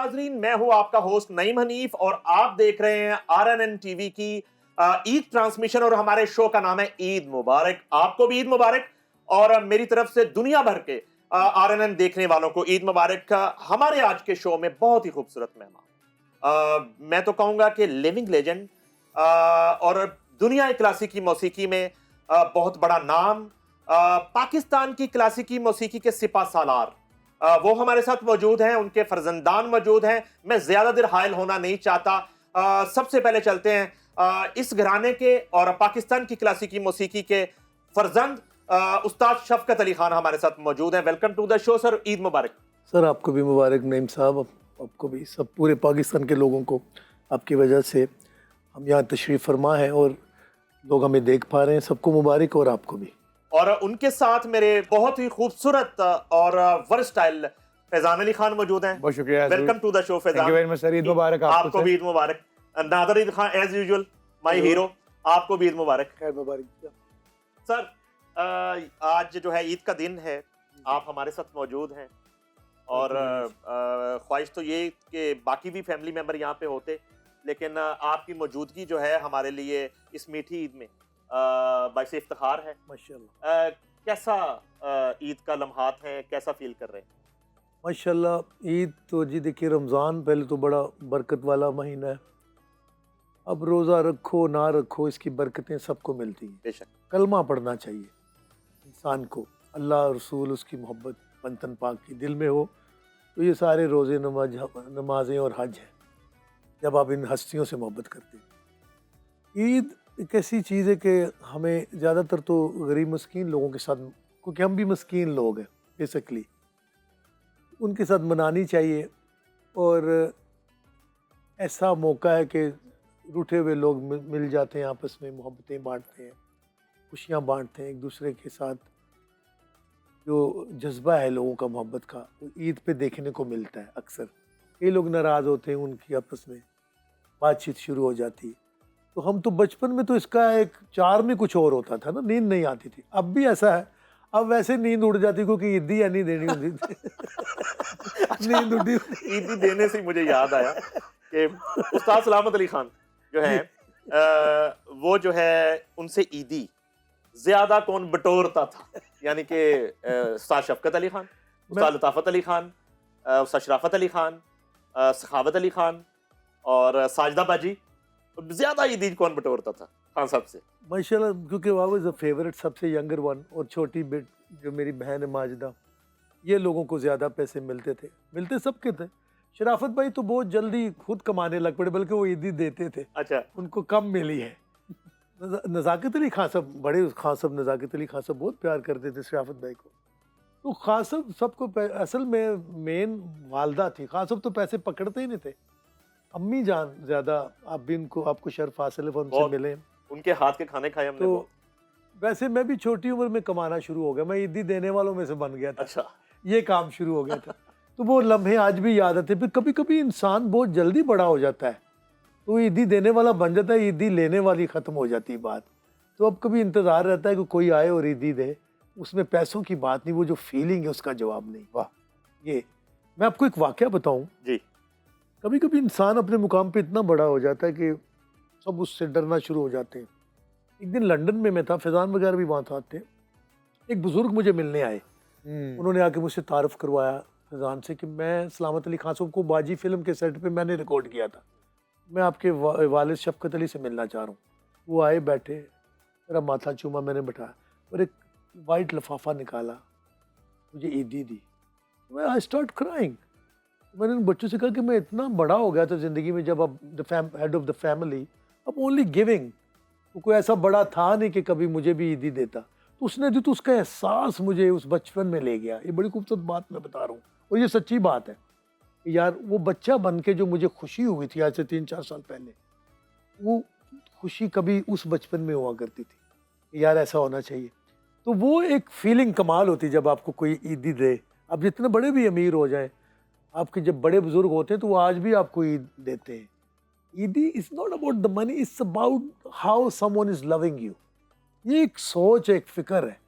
नाजरीन, मैं हूं आपका होस्ट नईम हनीफ और आप देख रहे हैं आरएनएन टीवी की ईद ट्रांसमिशन और हमारे शो का नाम है ईद मुबारक। आपको भी ईद मुबारक और मेरी तरफ से दुनिया भर के आरएनएन देखने वालों को ईद मुबारक। हमारे आज के शो में बहुत ही खूबसूरत मेहमान, मैं तो कहूंगा कि लिविंग लेजेंड और दुनिया क्लासिकी मौसीकी में बहुत बड़ा नाम, पाकिस्तान की क्लासिकी मौसीकी के सिपा सालार, वो हमारे साथ मौजूद हैं, उनके फर्जंदान मौजूद हैं। मैं ज्यादा देर हायल होना नहीं चाहता। सबसे पहले चलते हैं इस घराने के और पाकिस्तान की क्लासिकी मौसीकी के फर्जंद उस्ताद शफकत अली खान हमारे साथ मौजूद हैं। Welcome to the show sir, Eid मुबारक। सर आपको भी मुबारक नईम साहब, आपको भी, सब पूरे पाकिस्तान के लोगों को। आपकी वजह से हम यहाँ तशरीफ़ फरमा हैं और लोग हमें देख पा रहे हैं, सबको मुबारक और आपको भी। और उनके साथ मेरे बहुत ही खूबसूरत और वर्सटाइल फैजान अली खान मौजूद हैं। बहुत शुक्रिया। Welcome to the show Faizan. Sir Eid मुबारक आपको भी ईद मुबारक। नादर ईद Khan as usual my hero, आपको भी ईद मुबारक। खैर मुबारक सर, आज जो है ईद का दिन है, आप हमारे साथ मौजूद हैं और ख्वाहिश तो ये कि बाकी भी फैमिली मेंबर यहाँ पे होते, लेकिन आपकी मौजूदगी जो है हमारे लिए इस मीठी ईद में बाइस इफ्तिखार है। माशाल्लाह। कैसा ईद का लम्हात है, कैसा फील कर रहे हैं? माशाल्लाह ईद तो जी देखिए, रमज़ान पहले तो बड़ा बरकत वाला महीना है। अब रोज़ा रखो ना रखो, इसकी बरकतें सबको मिलती हैं। बेशक कलमा पढ़ना चाहिए इंसान को, अल्लाह रसूल उसकी मोहब्बत वतन पाक की दिल में हो तो ये सारे रोज़े नमाजें और हज हैं, जब आप इन हस्तियों से मोहब्बत करते हैं। ईद एक ऐसी चीज़ है कि हमें ज़्यादातर तो गरीब मस्कीन लोगों के साथ, क्योंकि हम भी मस्कीन लोग हैं बेसिकली, उनके साथ मनानी चाहिए। और ऐसा मौका है कि रूठे हुए लोग मिल जाते हैं, आपस में मोहब्बतें बांटते हैं, खुशियाँ बांटते हैं एक दूसरे के साथ। जो जज्बा है लोगों का मोहब्बत का, वो ईद पे देखने को मिलता है। अक्सर कई लोग नाराज़ होते हैं, उनकी आपस में बातचीत शुरू हो जाती है। तो हम तो बचपन में तो इसका एक चार में कुछ और होता था ना, नींद नहीं आती थी। अब भी ऐसा है, अब वैसे नींद उड़ जाती क्योंकि ईदी या नहीं देनी होती थी। नींद उड़ी। ईदी देने से मुझे याद आया कि उस्ताद सलामत अली खान जो है वो जो है उनसे ईदी ज्यादा कौन बटोरता था, यानी कि उस्ताद शफकत अली खान, उस्ताद लताफत अली खान, उस्ताद शराफत अली खान, सखावत अली खान और साजदा बाजी, ज्यादा ईदी कौन बटोरता था खान साहब से? माशाल्लाह, क्योंकि वो वाज द फेवरेट, सबसे यंगर वन। और छोटी बेट जो मेरी बहन है माजिदा, ये लोगों को ज़्यादा पैसे मिलते सबके थे। शराफत भाई तो बहुत जल्दी खुद कमाने लग पड़े, बल्कि वो ईदी देते थे। अच्छा, उनको कम मिली है। नज़ाकत अली खान साहब, बड़े खान साहब नज़ाकत अली खान साहब बहुत प्यार करते थे शराफत भाई को। तो खान साहब सबको असल में मेन वालदा थी, खान साहब तो पैसे पकड़ते ही नहीं थे। अम्मी जान ज़्यादा, आप भी उनको, आपको शर्फ हासिल है उनसे मिले, उनके हाथ के खाने खाए हमने। तो वैसे मैं भी छोटी उम्र में कमाना शुरू हो गया, मैं ईदी देने वालों में से बन गया था। अच्छा, ये काम शुरू हो गया था। तो वो लम्हे आज भी याद आते। फिर कभी कभी इंसान बहुत जल्दी बड़ा हो जाता है, तो ईदी देने वाला बन जाता है, ईदी लेने वाली ख़त्म हो जाती है बात। तो अब कभी इंतज़ार रहता है कि कोई आए और ईदी दे, उसमें पैसों की बात नहीं, वो जो फीलिंग है उसका जवाब नहीं। वाह, ये मैं आपको एक वाक़या बताऊँ जी। कभी कभी इंसान अपने मुकाम पे इतना बड़ा हो जाता है कि सब उससे डरना शुरू हो जाते हैं। एक दिन लंदन में मैं था, फैज़ान वगैरह भी वहाँ था थे। एक बुज़ुर्ग मुझे मिलने आए, उन्होंने आके मुझसे तारुफ़ करवाया फैज़ान से कि मैं सलामत अली खान साहब को बाजी फ़िल्म के सेट पे मैंने रिकॉर्ड किया था, मैं आपके वालिद शफ़कत अली से मिलना चाह रहा हूँ। वो आए, बैठे, मेरा माथा चूमा, मैंने बैठाया और एक वाइट लिफाफा निकाला, मुझे ईदी दी। मैं आई स्टार्ट क्राइंग। मैंने उन बच्चों से कहा कि मैं इतना बड़ा हो गया था ज़िंदगी में, जब अब हेड ऑफ द फैमिली, अब ओनली गिविंग। वो कोई ऐसा बड़ा था नहीं कि कभी मुझे भी ईदी देता, तो उसने दी, तो उसका एहसास मुझे उस बचपन में ले गया। ये बड़ी खूबसूरत बात मैं बता रहा हूँ और ये सच्ची बात है यार। वो बच्चा बन के जो मुझे खुशी हुई थी आज से 3-4 साल पहले, वो खुशी कभी उस बचपन में हुआ करती थी यार, ऐसा होना चाहिए। तो वो एक फीलिंग कमाल होती जब आपको कोई ईदी दे। अब जितने बड़े भी अमीर हो जाएं, आपके जब बड़े बुजुर्ग होते हैं तो वो आज भी आपको ईद देते हैं। ईदी is not about the money, it's about how someone is loving you. ये एक सोच है, एक फ़िक्र है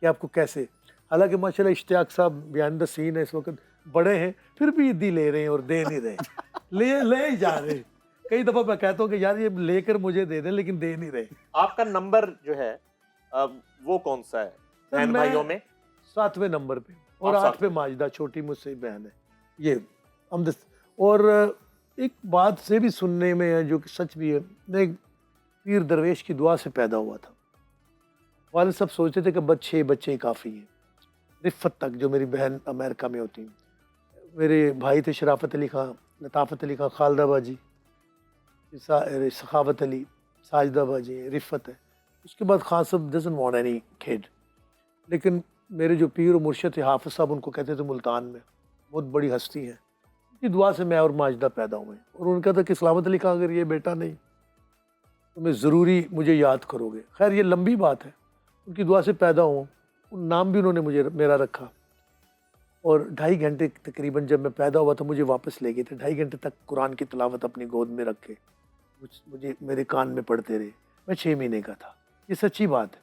कि आपको कैसे। हालांकि माशाल्लाह इश्तियाक साहब बिहाइंड द सीन है इस वक्त, बड़े हैं फिर भी ईदी ले रहे हैं और दे नहीं रहे, ले ही जा रहे हैं। कई दफा मैं कहता हूँ कि यार ये लेकर मुझे दे दें, लेकिन दे नहीं रहे। आपका नंबर जो है वो कौन सा है सर, बहन मैं भाइयों में? 7वें नंबर पे और आप 8 पे माजिदा, छोटी मुझसे बहन है ये। हम और एक बात से भी सुनने में है जो कि सच भी है, मैं एक पीर दरवेश की दुआ से पैदा हुआ था। वालिद साहब सोचते थे कि बस 6 बच्चे ही काफ़ी हैं। रिफ़त तक, जो मेरी बहन अमेरिका में होती, मेरे भाई थे शराफत अली खां, लताफ़त अली खां, खालदा बाजी, सखावत अली, साजिदा बाजी, रिफ़त है। उसके बाद खान साहब डजंट वांट एनी किड। लेकिन मेरे जो पीर और मुर्शिद थे हाफिज़ साहब, उनको कहते थे मुल्तान में, बहुत बड़ी हस्ती है, उनकी दुआ से मैं और माजिदा पैदा हुए। और उनका था कि सलामत अली खां अगर ये बेटा नहीं तो मैं ज़रूरी मुझे याद करोगे। खैर ये लंबी बात है, उनकी दुआ से पैदा हुआ। उन नाम भी उन्होंने मुझे मेरा रखा। और 2.5 घंटे तकरीबन जब मैं पैदा हुआ तो मुझे वापस ले गए थे। 2.5 घंटे तक कुरान की तिलावत अपनी गोद में रखे मुझे मेरे कान में पढ़ते रहे। मैं 6 महीने का था, ये सच्ची बात है।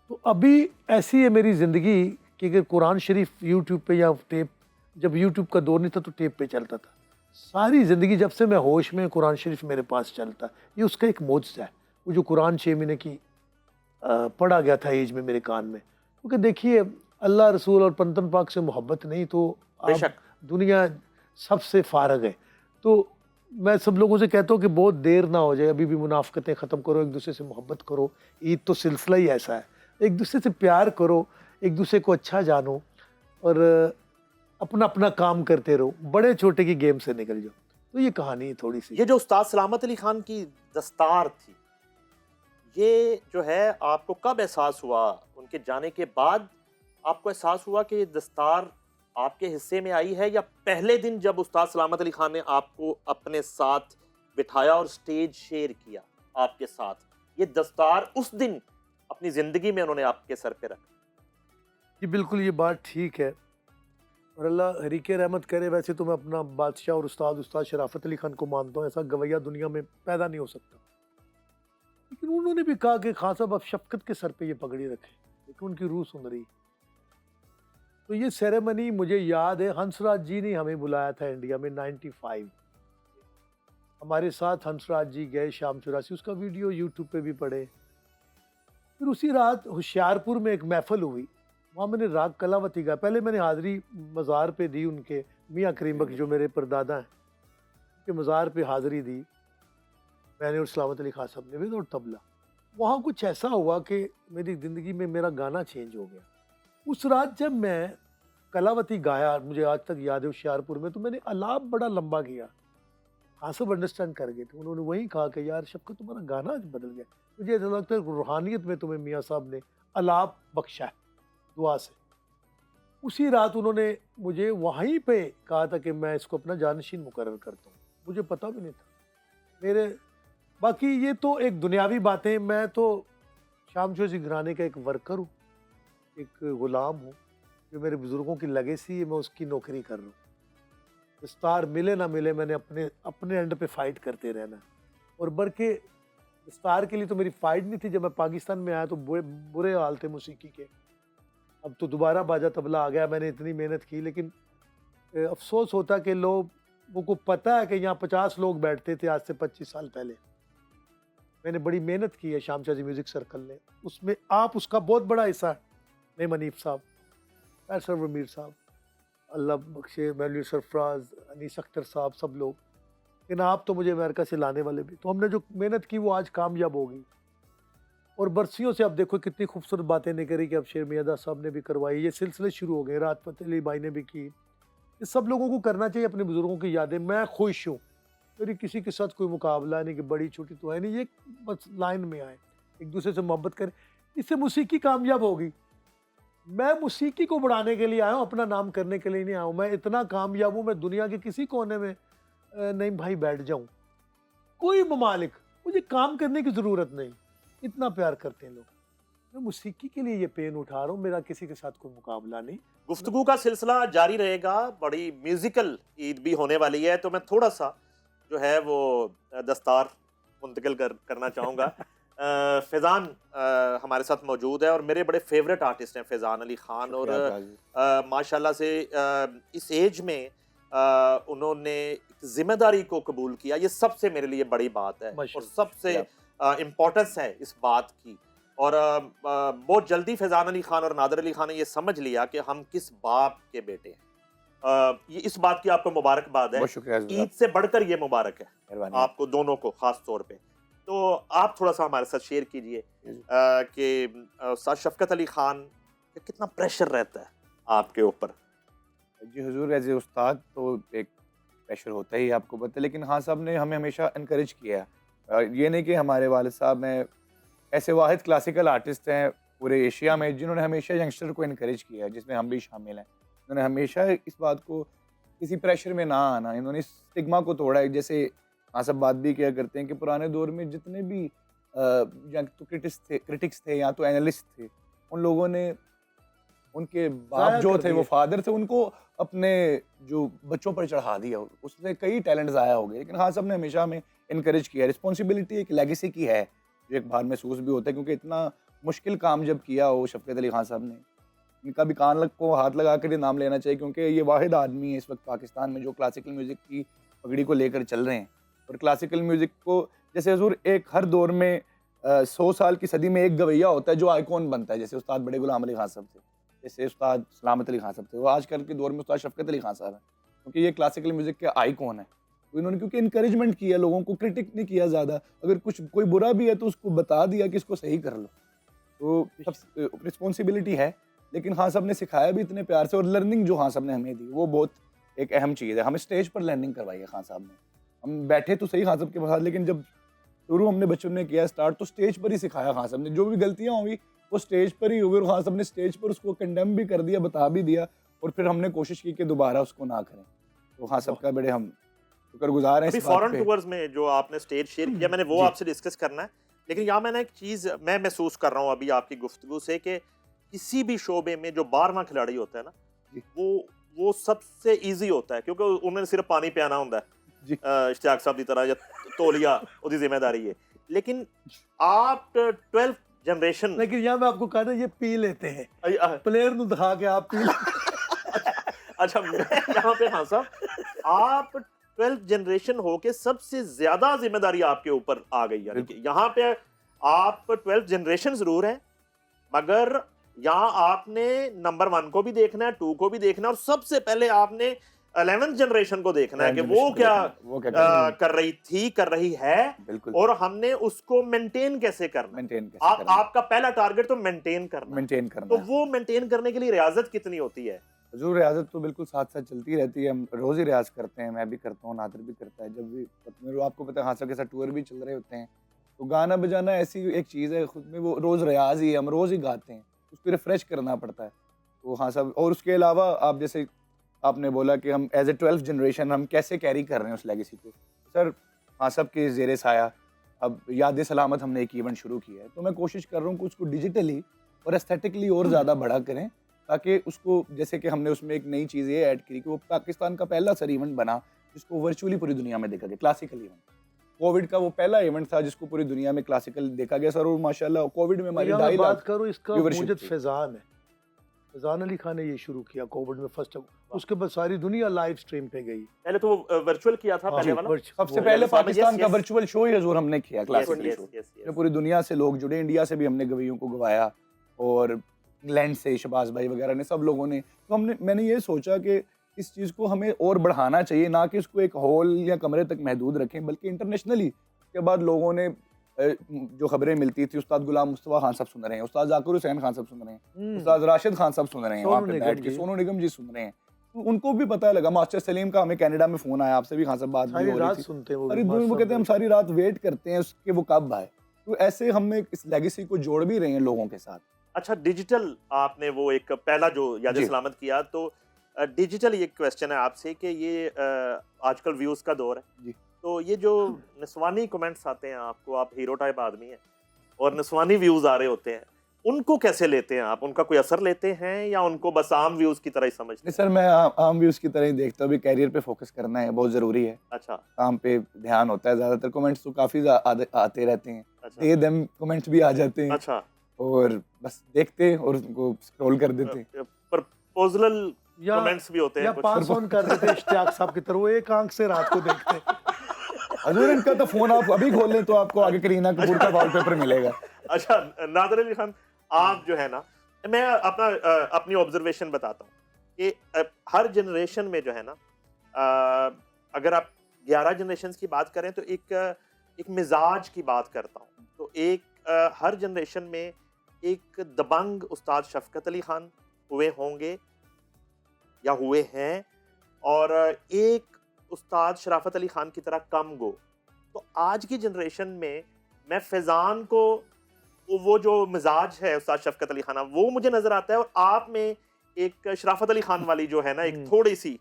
तो अभी ऐसी है मेरी ज़िंदगी कि अगर कुरान शरीफ यूट्यूब पे या टेप, जब यूट्यूब का दौर नहीं था तो टेप पे चलता था, सारी ज़िंदगी जब से मैं होश में, कुरान शरीफ मेरे पास चलता। ये उसका एक मोजज़ा है, वो जो कुरान 6 महीने की पढ़ा गया था एज में मेरे कान में। क्योंकि देखिए अल्लाह रसूल और पंतन पाक से मोहब्बत नहीं तो आप दुनिया सबसे फारग है। तो मैं सब लोगों से कहता हूँ कि बहुत देर ना हो जाए, अभी भी मुनाफ़क़तें ख़त्म करो, एक दूसरे से मोहब्बत करो। ईद तो सिलसिला ही ऐसा है, एक दूसरे से प्यार करो, एक दूसरे को अच्छा जानो और अपना अपना काम करते रहो, बड़े छोटे की गेम से निकल जाओ। तो ये कहानी थोड़ी सी। ये जो उस्ताद सलामत अली खान की दस्तार थी, ये जो है आपको कब एहसास हुआ? उनके जाने के बाद आपको एहसास हुआ कि ये दस्तार आपके हिस्से में आई है, या पहले दिन जब उस्ताद सलामत अली खान ने आपको अपने साथ बिठाया और स्टेज शेयर किया आपके साथ, ये दस्तार उस दिन अपनी ज़िंदगी में उन्होंने आपके सर पे रखा? जी बिल्कुल, ये बात ठीक है और अल्लाह हरीके रहमत करे। वैसे तो मैं अपना बादशाह और उस्ताद शराफत अली खान को मानता हूँ, ऐसा गवैया दुनिया में पैदा नहीं हो सकता। लेकिन उन्होंने भी कहा कि खान साहब आप शफकत के सर पे ये पगड़ी रखें, लेकिन उनकी रूह सुन रही। तो ये सेरेमनी मुझे याद है, हंसराज जी ने हमें बुलाया था इंडिया में 95। हमारे साथ हंसराज जी गए शाम 84, उसका वीडियो यूट्यूब पे भी पड़े। फिर उसी रात होशियारपुर में एक महफिल हुई, वहाँ मैंने राग कलावती गाया। पहले मैंने हाज़री मज़ार पे दी, उनके मियाँ करीम बख्श जो मेरे परदादा हैं, उनके मज़ार पे हाज़री दी मैंने और सलामत अली खान साहब ने भी, और तबला। वहाँ कुछ ऐसा हुआ कि मेरी ज़िंदगी में मेरा गाना चेंज हो गया। उस रात जब मैं कलावती गाया, मुझे आज तक याद है, होशियारपुर में, तो मैंने अलाप बड़ा लंबा किया। हाँ सब अंडरस्टैंड कर गए थे। उन्होंने वही कहा कि यार शफ़क़त तुम्हारा गाना आज बदल गया। मुझे ऐसा लगता है रूहानियत में तुम्हें मियाँ साहब ने अलाप बख्शा है दुआ से। उसी रात उन्होंने मुझे वहीं पे कहा था कि मैं इसको अपना जानशीन मुकर्रर करता हूँ। मुझे पता भी नहीं था मेरे। बाकी ये तो एक दुनियावी बातें, मैं तो शामचोज़ी घराने का एक वर्कर हूँ, एक ग़ुलाम हूँ। जो मेरे बुज़ुर्गों की लेगेसी है, मैं उसकी नौकरी कर रहा हूँ। दस्तार मिले ना मिले, मैंने अपने एंड पे फ़ाइट करते रहना। और बल्कि दस्तार के लिए तो मेरी फ़ाइट नहीं थी। जब मैं पाकिस्तान में आया तो बुरे हाल थे मौसीकी के। अब तो दोबारा बाजा तबला आ गया, मैंने इतनी मेहनत की, लेकिन अफसोस होता कि लोगों को पता है कि यहाँ 50 लोग बैठते थे आज से 25 साल पहले। मैंने बड़ी मेहनत की है शामचोज़ी म्यूज़िक सर्कल ने, उसमें आप उसका बहुत बड़ा हिस्सा है। नईम हनीफ साहब, सरवर मीर साहब, अल्लाह बख्शे, मौलवी सरफराज, अनीस अख्तर साहब, सब लोग। लेकिन आप तो मुझे अमेरिका से लाने वाले भी, तो हमने जो मेहनत की वो आज कामयाब होगी। और बरसियों से अब देखो कितनी खूबसूरत बातें निकली कि अब शेर मियादा साहब ने भी करवाई, ये सिलसिले शुरू हो गए, राहत फ़तेह अली भाई ने भी की। ये सब लोगों को करना चाहिए अपने बुज़ुर्गों की यादें। मैं खुश हूँ, मेरी किसी के साथ कोई मुकाबला नहीं कि बड़ी छोटी तो है नहीं, ये बस लाइन में आए, एक दूसरे से मोहब्बत करें, इससे मौसीकी कामयाब होगी। मैं मौसीकी को बढ़ाने के लिए आया हूँ, अपना नाम करने के लिए नहीं आया हूँ। मैं इतना कामयाब हूँ, मैं दुनिया के किसी कोने में नहीं भाई बैठ जाऊँ, कोई ममालिक, मुझे काम करने की ज़रूरत नहीं, इतना प्यार करते हैं लोग। मैं मौसीकी के लिए ये पेन उठा रहा हूँ, मेरा किसी के साथ कोई मुकाबला नहीं। गुफ्तगू का सिलसिला जारी रहेगा, बड़ी म्यूजिकल ईद भी होने वाली है, तो मैं थोड़ा सा जो है वो दस्तार मुंतकिल करना चाहूँगा। फैज़ान हमारे साथ मौजूद है और मेरे बड़े फेवरेट आर्टिस्ट हैं फैज़ान अली खान। और माशाल्लाह से इस एज में उन्होंने जिम्मेदारी को कबूल किया, ये सबसे मेरे लिए बड़ी बात है और सबसे इम्पोर्टेंस है इस बात की। और बहुत जल्दी फैज़ान अली खान और नादिर अली खान ने ये समझ लिया कि हम किस बाप के बेटे हैं। ये इस बात की आपको मुबारकबाद है, ईद से बढ़कर ये मुबारक है आपको दोनों को खास तौर पे। तो आप थोड़ा सा हमारे साथ शेयर कीजिए कि उस्ताद शफकत अली खान का कितना प्रेशर रहता है आपके ऊपर। जी हुजूर, एज ए उस्ताद तो एक प्रेशर होता ही आपको पता है, लेकिन हाँ साहब ने हमें हमेशा इनकरेज किया है। ये नहीं कि हमारे वालिद साहब में ऐसे वाहिद क्लासिकल आर्टिस्ट हैं पूरे एशिया में जिन्होंने हमेशा यंगस्टर को इनकरेज किया है, जिसमें हम भी शामिल हैं। उन्होंने हमेशा इस बात को किसी प्रेशर में ना आना, इन्होंने स्टिग्मा को तोड़ा है। जैसे हाँ सब बात भी किया करते हैं कि पुराने दौर में जितने भी या तो क्रिटिक्स थे या तो एनालिस्ट थे, उन लोगों ने उनके बाप जो थे वो फादर थे, उनको अपने जो बच्चों पर चढ़ा दिया, उससे कई टैलेंट ज़ाया हो गए। लेकिन हाँ सब ने हमेशा हमें इनकरेज किया। रिस्पॉन्सिबिलिटी एक लेगेसी की है जो एक बार महसूस भी होता है, क्योंकि इतना मुश्किल काम जब किया हो शफकत अली खान साहब ने, इनका भी कान लग को हाथ लगा कर ये नाम लेना चाहिए, क्योंकि ये वाहिद आदमी है इस वक्त पाकिस्तान में जो क्लासिकल म्यूज़िक की पगड़ी को लेकर चल रहे हैं। और क्लासिकल म्यूज़िक को जैसे हुजूर एक हर दौर में 100 साल की सदी में एक गवैया होता है जो आइकॉन बनता है। जैसे उस्ताद बड़े गुलाम अली खान साहब थे, जैसे उस्ताद सलामत अली खान साहब थे, वो आजकल के दौर में उस्ताद शफकत अली खान साहब हैं, क्योंकि ये क्लासिकल म्यूज़िक के आइकॉन है। तो इन्होंने क्योंकि इनकरेजमेंट किया, लोगों को क्रिटिक नहीं किया ज़्यादा। अगर कुछ कोई बुरा भी है तो उसको बता दिया कि इसको सही कर लो। तो सब रिस्पॉन्सिबिलिटी है, लेकिन हाँ सब ने सिखाया भी इतने प्यार से। और लर्निंग जो हाँ सब ने हमें दी वो बहुत एक अहम चीज़ है। हमें स्टेज पर लर्निंग करवाई है खान साहब ने। हम बैठे तो सही खान साहब के पास, लेकिन जब शुरू हमने बच्चों ने किया स्टार्ट तो स्टेज पर ही सिखाया खान साहब ने। जो भी गलतियाँ हुई वो स्टेज पर ही हुई और खान साहब ने स्टेज पर उसको कंडेम भी कर दिया, बता भी दिया, और फिर हमने कोशिश की कि दोबारा उसको ना करें। तो खान साहब का बड़े हम शुक्रगुजार हैं। फॉरेन टूर्स में जो आपने स्टेज शेयर किया, मैंने वो आपसे डिस्कस करना है, लेकिन यहाँ मैंने एक चीज़ मैं महसूस कर रहा हूँ अभी आपकी गुफ्तगू से कि किसी भी शोबे में जो 12वां खिलाड़ी होता है ना, वो सबसे इजी होता है, क्योंकि उन्होंने सिर्फ पानी पियाना होता है इश्तियाक साहब की तरह, या तौलिया उसकी जिम्मेदारी है। लेकिन आप 12th जनरेशन, लेकिन यहाँ मैं आपको कहता ये पी लेते हैं प्लेयर नु दिखा के आप पी अच्छा मैं यहाँ पे हाँ साहब, आप 12th जनरेशन होके सबसे ज्यादा जिम्मेदारी आपके ऊपर आ गई है। यहाँ पे आप 12th जनरेशन जरूर है, मगर यहाँ आपने नंबर 1 को भी देखना है, 2 को भी देखना है, और सबसे पहले आपने 11th जनरेशन को देखना है कि वो क्या कर रही थी, कर रही है, और हमने उसको मेंटेन कैसे करना। आपका पहला टारगेट तो मेंटेन करना। तो वो मेंटेन करने के लिए रियाजत कितनी होती है? जो रियाजत तो बिल्कुल साथ साथ चलती रहती है। हम रोज ही रियाज करते हैं, मैं भी करता हूँ, नादिर भी करता है। जब भी आपको पता है हाँ सब के साथ टूर भी चल रहे होते हैं, तो गाना बजाना ऐसी एक चीज़ है खुद में, वो रोज़ रियाज ही है, हम रोज़ ही गाते हैं, उसको रिफ्रेश करना पड़ता है। तो हाँ सब, और उसके अलावा आप जैसे आपने बोला कि हम एज ए 12th जनरेशन हम कैसे कैरी कर रहे हैं उस लेगेसी को। सर हाँ सब के ज़ेरे साया अब याद सलामत हमने एक इवेंट शुरू किया है, तो मैं कोशिश कर रहा हूँ कि उसको डिजिटली और एस्थेटिकली और ज़्यादा बड़ा करें, ताकि उसको, जैसे कि हमने उसमें एक नई चीज़ ये ऐड की कि वो पाकिस्तान का पहला सर इवेंट बना जिसको वर्चुअली पूरी दुनिया में देखा गया, क्लासिकल इवेंट। कोविड का वो पहला इवेंट था जिसको पूरी दुनिया में क्लासिकल देखा गया सर। और माशाल्लाह कोविड में हमारी 2.5 लाख करो इसका मुझे फैज़ान है, फैज़ान अली खान ने ये शुरू किया कोविड में फर्स्ट, उसके बाद सारी दुनिया लाइव स्ट्रीम पे गई। पहले तो वर्चुअल किया था, पहले वाला सबसे पहले पाकिस्तान का वर्चुअल शो ही हजूर हमने किया, क्लासिकल शो। पूरी दुनिया से लोग जुड़े, इंडिया से भी हमने गवैयों को गवाया, और इंग्लैंड से शहबाज भाई वगैरह ने, सब लोगों ने। तो मैंने ये सोचा कि इस चीज़ को हमें और बढ़ाना चाहिए, ना कि इसको एक हॉल या कमरे तक महदूद रखें, बल्कि इंटरनेशनली। उसके बाद लोगों ने जो खबरें मिलती थी, उस्ताद गुलाम मुस्तफा खान साहब सुन रहे हैं, उस्ताद जाकिर हुसैन खान साहब सुन रहे हैं, उस्ताद राशिद खान साहब सुन रहे हैं, वहाँ पे बैठ के सोनू निगम जी सुन रहे हैं, तो उनको भी पता लगा। मास्टर सलीम का हमें कनाडा में फ़ोन आया, आपसे भी खान साहब बात भी हो रही थी, सुनते हैं वो कहते हैं हम सारी रात वेट करते हैं उसके वो कब आए। तो ऐसे हमने इस लेगेसी को जोड़ भी रहे हैं लोगों के साथ। अच्छा, डिजिटल आपने वो एक पहला जो याद सलामत किया, तो डिजिटल ये क्वेश्चन है आपसे कि ये आजकल व्यूज़ का दौर है जी, तो ये जो नस्वानी कमेंट्स आते हैं आपको, आप हीरो टाइप आदमी हैं और नस्वानी व्यूज़ आ रहे होते हैं, उनको कैसे लेते हैं आप? उनका कोई असर लेते हैं या उनको बस आम व्यूज की तरह ही समझते नहीं सर, मैं आम व्यूज की तरह ही देखता हूँ। अभी कैरियर पे फोकस करना है, बहुत जरूरी है। हैं? अच्छा काम पे ध्यान होता है। ज्यादातर कमेंट्स तो काफी आते रहते हैं, अच्छा दे देम कमेंट्स भी आ जाते हैं, अच्छा। और बस देखते और उनको स्क्रॉल कर देते हैं। प्रपोजल या कमेंट्स भी होते या हैं कुछ। पास ऑन कर देते इश्तियाक साहब की तरह, वो एक आंख से रात को देखते। हजूर इनका तो फोन आप अभी खोल लें तो आपको आगे करीना कपूर का वॉलपेपर मिलेगा। अच्छा नादर अली खान, आप जो है ना, मैं अपनी ऑब्जर्वेशन बताता हूँ कि हर जनरेशन में जो है ना, अगर आप 11 जनरेशन की बात करें तो एक मिजाज की बात करता हूँ, तो हर जनरेशन में एक दबंग उस्ताद शफकत अली खान हुए होंगे या हुए हैं, और एक उस्ताद शराफत अली खान की तरह कम गो। तो आज की जनरेशन में मैं फैजान को वो जो मिजाज है उस्ताद शफकत अली खान, वो मुझे नजर आता है, और आप में एक शराफत अली खान वाली जो है ना, एक थोड़ी सी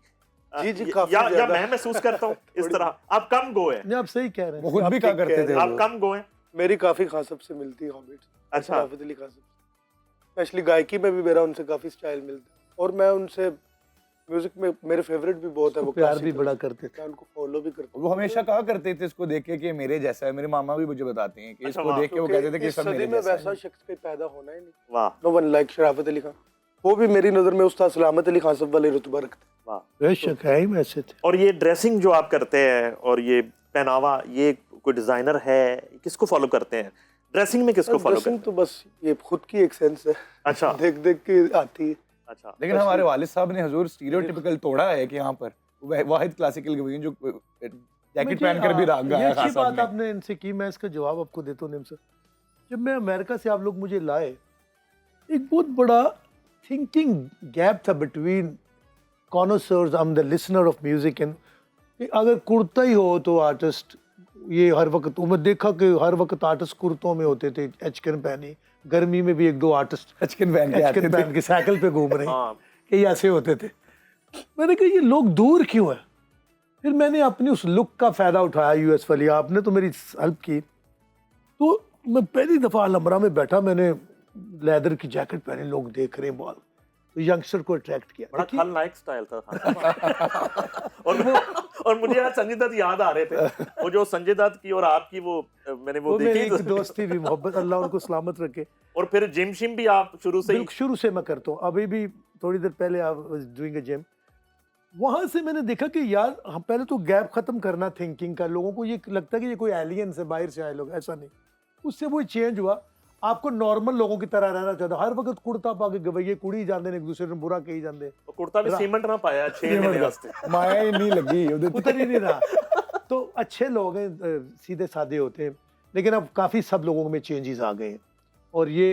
जी जी, काफी या ज्यादा। मैं महसूस करता हूँ इस तरह। आप कम गो हैं, नहीं, आप सही कह रहे वो हैं। खुद भी क्या ठीक कह करते रहे थे हैं। आप हजूर? कम गो हैं। मेरी काफी खान साहब से मिलती है हॉबिट्स। अच्छा शराफत अली खान साहब, स्पेशली गायकी में भी मेरा उनसे काफी स्टाइल मिलता है, और मैं उनसे म्यूजिक में मेरे फेवरेट भी बहुत है। वो प्यार भी classical, बड़ा करते थे। मैं उनको फॉलो भी करता वो हमेशा कहा करते थे इसको देख के कि मेरे जैसा है। मेरे मामा भी मुझे बताते हैं कि अच्छा, इसको वाह। देख के वो कहते थे कि इस सब सदी मेरे में जैसा वैसा है। शख्स कोई पैदा होना ही नहीं। वाह नो वन लाइक शराफत अली खान। वो भी मेरी नजर में उस्ताद सलामत अली खान साहब वाले रुतबा रखते। वाह। बेशक है ही वैसे थे। और ये ड्रेसिंग जो आप करते हैं और ये पहनावा, ये कोई डिजाइनर है, किसको फॉलो करते हैं? ड्रेसिंग में किसको फॉलो करते ड्रेसिंग तो बस ये खुद की एक सेंस है। अच्छा। देख देख के आती है। हैं? अच्छा लेकिन हमारे वालिद साहब ने हजूर स्टीरियोटिपिकल तोड़ा है कि यहाँ पर वाहिद क्लासिकल गवैयन जो जैकेट पहनकर भी राग ये गाया अच्छी खान साहब बात ने। आपने इनसे की, मैं इसका जवाब आपको देता हूँ निम सर। जब मैं अमेरिका से आप लोग मुझे लाए, एक बहुत बड़ा थिंकिंग गैप था between connoisseurs, I am the listener of music, and अगर कुर्ता ही हो तो आर्टिस्ट, ये हर वक्त मैं देखा कि हर वक्त आर्टिस्ट कुर्तों में होते थे, एचकन पहनी, गर्मी में भी एक दो आर्टिस्ट एचकन पहन के आते एचकन थे। पहन के साइकिल पे घूम रहे हैं, हाँ कि ऐसे होते थे। मैंने कहा ये लोग दूर क्यों है? फिर मैंने अपनी उस लुक का फायदा उठाया। यूएस वाली आपने तो मेरी हेल्प की। तो मैं पहली दफा अलमरा में बैठा, मैंने लेदर की जैकेट पहनी, लोग देख रहे हैं बॉल, तो यंगस्टर को अट्रैक्ट किया। बड़ा देखिए, खलनायक स्टाइल था और मुझे यार संजय दत्त याद आ रहे थे, वो जो संजय दत्त की और आपकी वो मैंने वो वो मेरी देखी एक दोस्ती भी, मोहब्बत, अल्लाह उनको सलामत रखे। और फिर जिम शिम भी आप शुरू से ही? बिल्कुल शुरू से मैं करता हूँ, अभी भी थोड़ी देर पहले I was doing a gym. वहां से मैंने देखा कि यार हम पहले तो गैप खत्म करना थिंकिंग का। लोगों को ये लगता है कि ये कोई एलियन से, बाहर से आए लोग, ऐसा नहीं। उससे वो चेंज हुआ, आपको नॉर्मल लोगों की तरह रहना चाहता। हर वक्त कुर्ता पा के गवैये कुड़ी जाते ने, एक दूसरे ने बुरा कही जाते, तो कुर्ता भी सीमेंट ना पाया 6 महीने वास्ते। माया ही नहीं लगी ਉਹਦੇ ਤੇ। उतर ही नहीं रहा। तो अच्छे लोग हैं, सीधे साधे होते हैं, लेकिन अब काफ़ी सब लोगों में चेंजेस आ गए हैं, और ये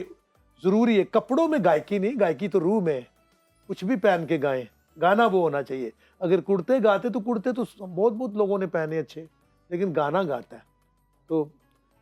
ज़रूरी है। कपड़ों में गायकी नहीं, गायकी तो रूह में है। कुछ भी पहन के गाएं, गाना वो होना चाहिए। अगर कुर्ते गाते तो कुर्ते तो बहुत बहुत लोगों ने पहने अच्छे, लेकिन गाना गाता है तो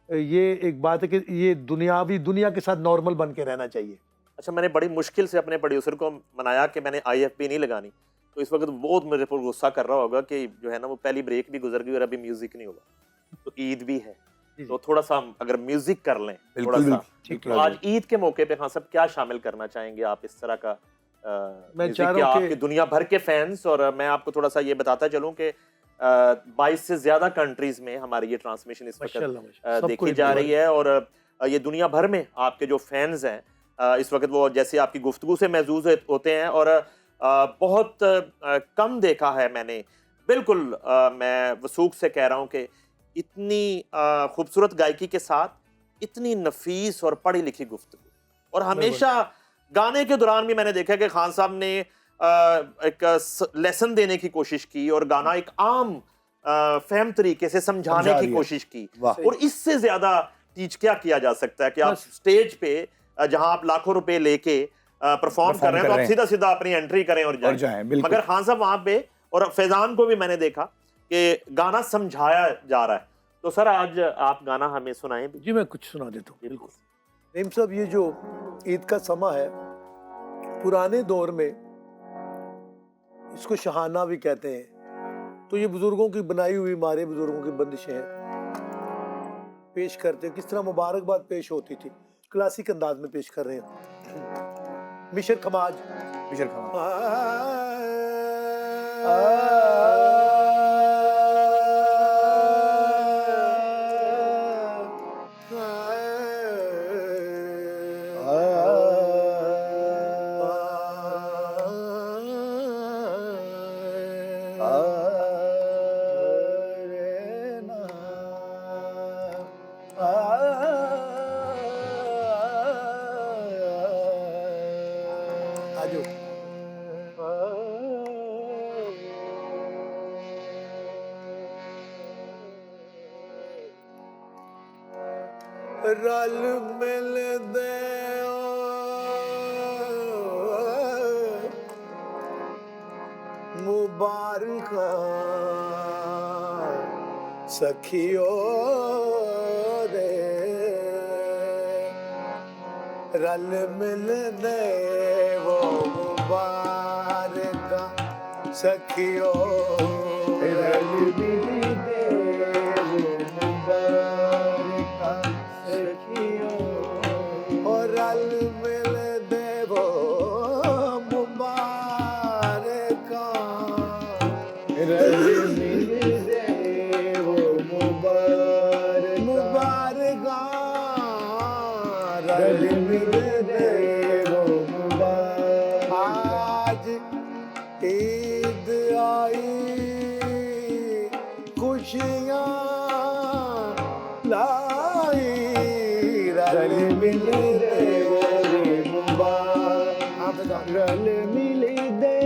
ये एक बात है कि ये दुनिया के साथ नॉर्मल बन के रहना चाहिए। अच्छा, मैंने बड़ी मुश्किल से अपने प्रोड्यूसर को मनाया कि मैंने IFP नहीं लगानी, तो इस वक्त बहुत मेरे पर गुस्सा कर रहा होगा कि जो है ना वो पहली ब्रेक भी गुजर गई और अभी म्यूजिक नहीं होगा। तो ईद भी है, तो थोड़ा सा अगर म्यूजिक कर लें थोड़ा सा। ठीक तो आज ईद के मौके पे खान साहब क्या शामिल करना चाहेंगे आप इस तरह का मैं म्यूजिक चाह के रहा हूं आपके दुनिया भर के फैंस? और मैं आपको थोड़ा सा ये बताता चलूं कि 22 से ज्यादा कंट्रीज में हमारी ये ट्रांसमिशन इस वक्त माशाल्लाह, माशाल्लाह। सबको देखी जा इतना रही है, और ये दुनिया भर में आपके जो फैंस हैं इस वक्त वो जैसे आपकी गुफ्तगू से महजूज होते हैं, और बहुत कम देखा है मैंने। बिल्कुल मैं वसूख से कह रहा हूँ कि इतनी खूबसूरत गायकी के साथ इतनी नफीस और पढ़ी लिखी गुफ्तगू, और हमेशा गाने के दौरान भी मैंने देखा कि खान साहब ने एक लेसन देने की कोशिश की, और गाना एक आम फहम तरीके से समझाने की कोशिश की। वाह। और इससे ज्यादा टीच क्या किया जा सकता है कि आप स्टेज पे जहां आप लाखों रुपए लेके परफॉर्म कर रहे हैं, तो आप सीधा सीधा अपनी एंट्री करें और जाएं। बिल्कुल। मगर खान साहब वहां पे, और फैजान को भी मैंने देखा कि गाना समझाया जा रहा है। तो सर आज आप गाना हमें सुनाएं भी। जी मैं कुछ सुना देता हूँ। बिल्कुल। नईम साहब, ये जो ईद का समा है, पुराने दौर में इसको शहाना भी कहते हैं। तो ये बुजुर्गों की बनाई हुई, हमारे बुजुर्गों की बंदिशें हैं, पेश करते हैं। किस तरह मुबारकबाद पेश होती थी। क्लासिक अंदाज में पेश कर रहे हैं। मिशर खमाज। मिशर खान। आजो। रल मिल दे मुबारक सखियो रे, रल मिल दे वो मुबारक सखियो, रल मिल दे वो मुबारक सखियो, और रल मिल दे वो मुबारक, रल मिल दे वो मुबारक, मुबारक रल मिल दे वो मुबारक। आज ईद आई खुशियाँ लाई, रल मिल दे वो मुबारक, रल मिल दे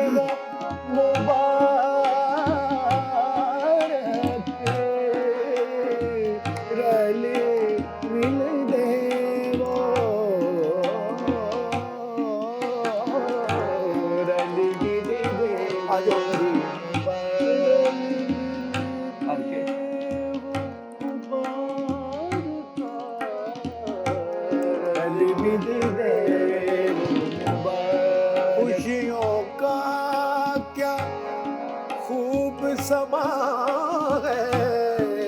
वो मुबारक, रल मिल दे वो, रल मिल दे आजो खुशियों का क्या खूब समा है,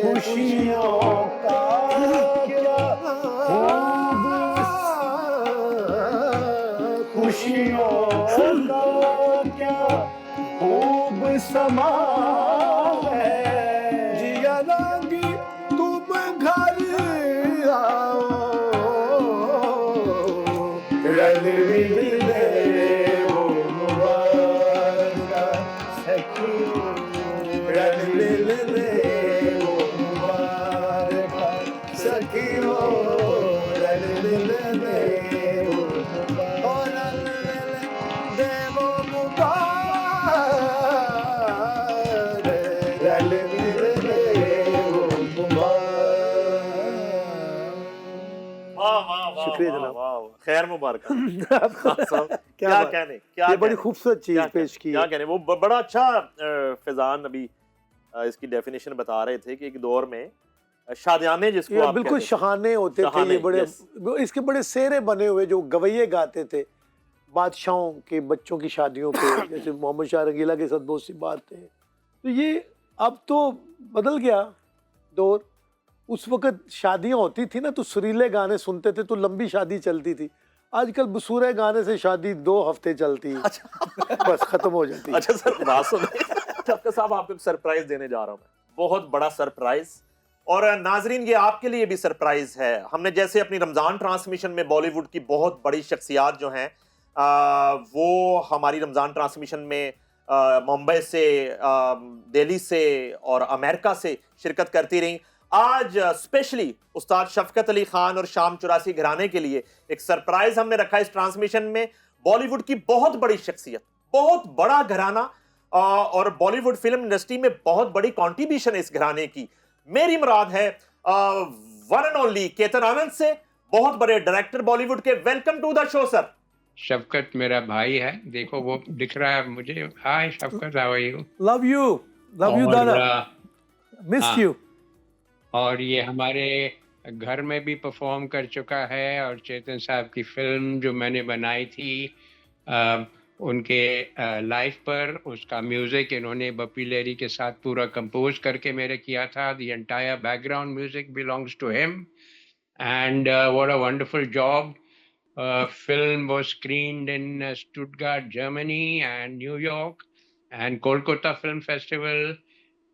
खुशियों का क्या खूब, खुशियों का क्या खूब समा है, जिया लागी तुम घर आओ, रल मिल दे वो मुबारक सखियो, रल मिल दे वो मुबारक सखियो, रल मिल दे वो मुबारक, रल मिल दे वो मुबारक, रल मिल दे वो मुबारक। वाह वाह वाह शुक्रिया वाह, जनाब। वाह खैर मुबारक। साहब, क्या क्या बात- कहने, ये क्या बड़ी कहने, खूबसूरत चीज क्या पेश कहने, की क्या है। कहने। वो बड़ा अच्छा फैजान अभी इसकी डेफिनेशन बता रहे थे कि एक दौर में शादियाने जिसको ये आप बिल्कुल कहते थे। शहाने होते थे, शहाने, ये बड़े yes। इसके बड़े सेहरे बने हुए जो गवैये गाते थे बादशाहों के बच्चों की शादियों पे, जैसे मोहम्मद शाह रंगीला के साथ बहुत सी बात है। तो ये अब तो बदल गया दौर। उस वक्त शादियां होती थी ना तो सुरीले गाने सुनते थे तो लंबी शादी चलती थी। आजकल बसूरे गाने से शादी 2 हफ्ते चलती है, बस खत्म हो जाती है। अच्छा सर, बात सुनिए। डॉक्टर साहब, आपको एक सरप्राइज देने जा रहा हूं मैं, बहुत बड़ा सरप्राइज। और नाजरीन, ये आपके लिए भी सरप्राइज है। हमने जैसे अपनी रमजान ट्रांसमिशन में बॉलीवुड की बहुत बड़ी शख्सियात जो हैं वो हमारी रमजान ट्रांसमिशन में मुंबई से, दिल्ली से और अमेरिका से शिरकत करती रहीं। आज स्पेशली उस्ताद शफकत अली खान और शाम चुरासी घराने के लिए एक सरप्राइज हमने रखा इस ट्रांसमिशन में। बॉलीवुड की बहुत बड़ी शख्सियत, बहुत बड़ा घराना और बॉलीवुड फिल्म इंडस्ट्री में बहुत बड़ी कंट्रीब्यूशन है इस घराने की। मेरी मुराद है one and only Ketan Anand से, बहुत बड़े डायरेक्टर बॉलीवुड के। Welcome to the show sir. Shafqat मेरा भाई है, देखो वो दिख रहा है मुझे। Hi Shafqat, how are you? Love you और, दादा, मिस हाँ। यू। और ये हमारे घर में भी परफॉर्म कर चुका है, और चेतन साहब की फिल्म जो मैंने बनाई थी उनके लाइफ पर, उसका म्यूजिक इन्होंने बप्पी लेरी के साथ पूरा कंपोज करके मेरे किया था। The entire background music belongs to him. and what a wonderful job. Film was screened in Stuttgart, Germany, and New York, and Kolkata Film Festival,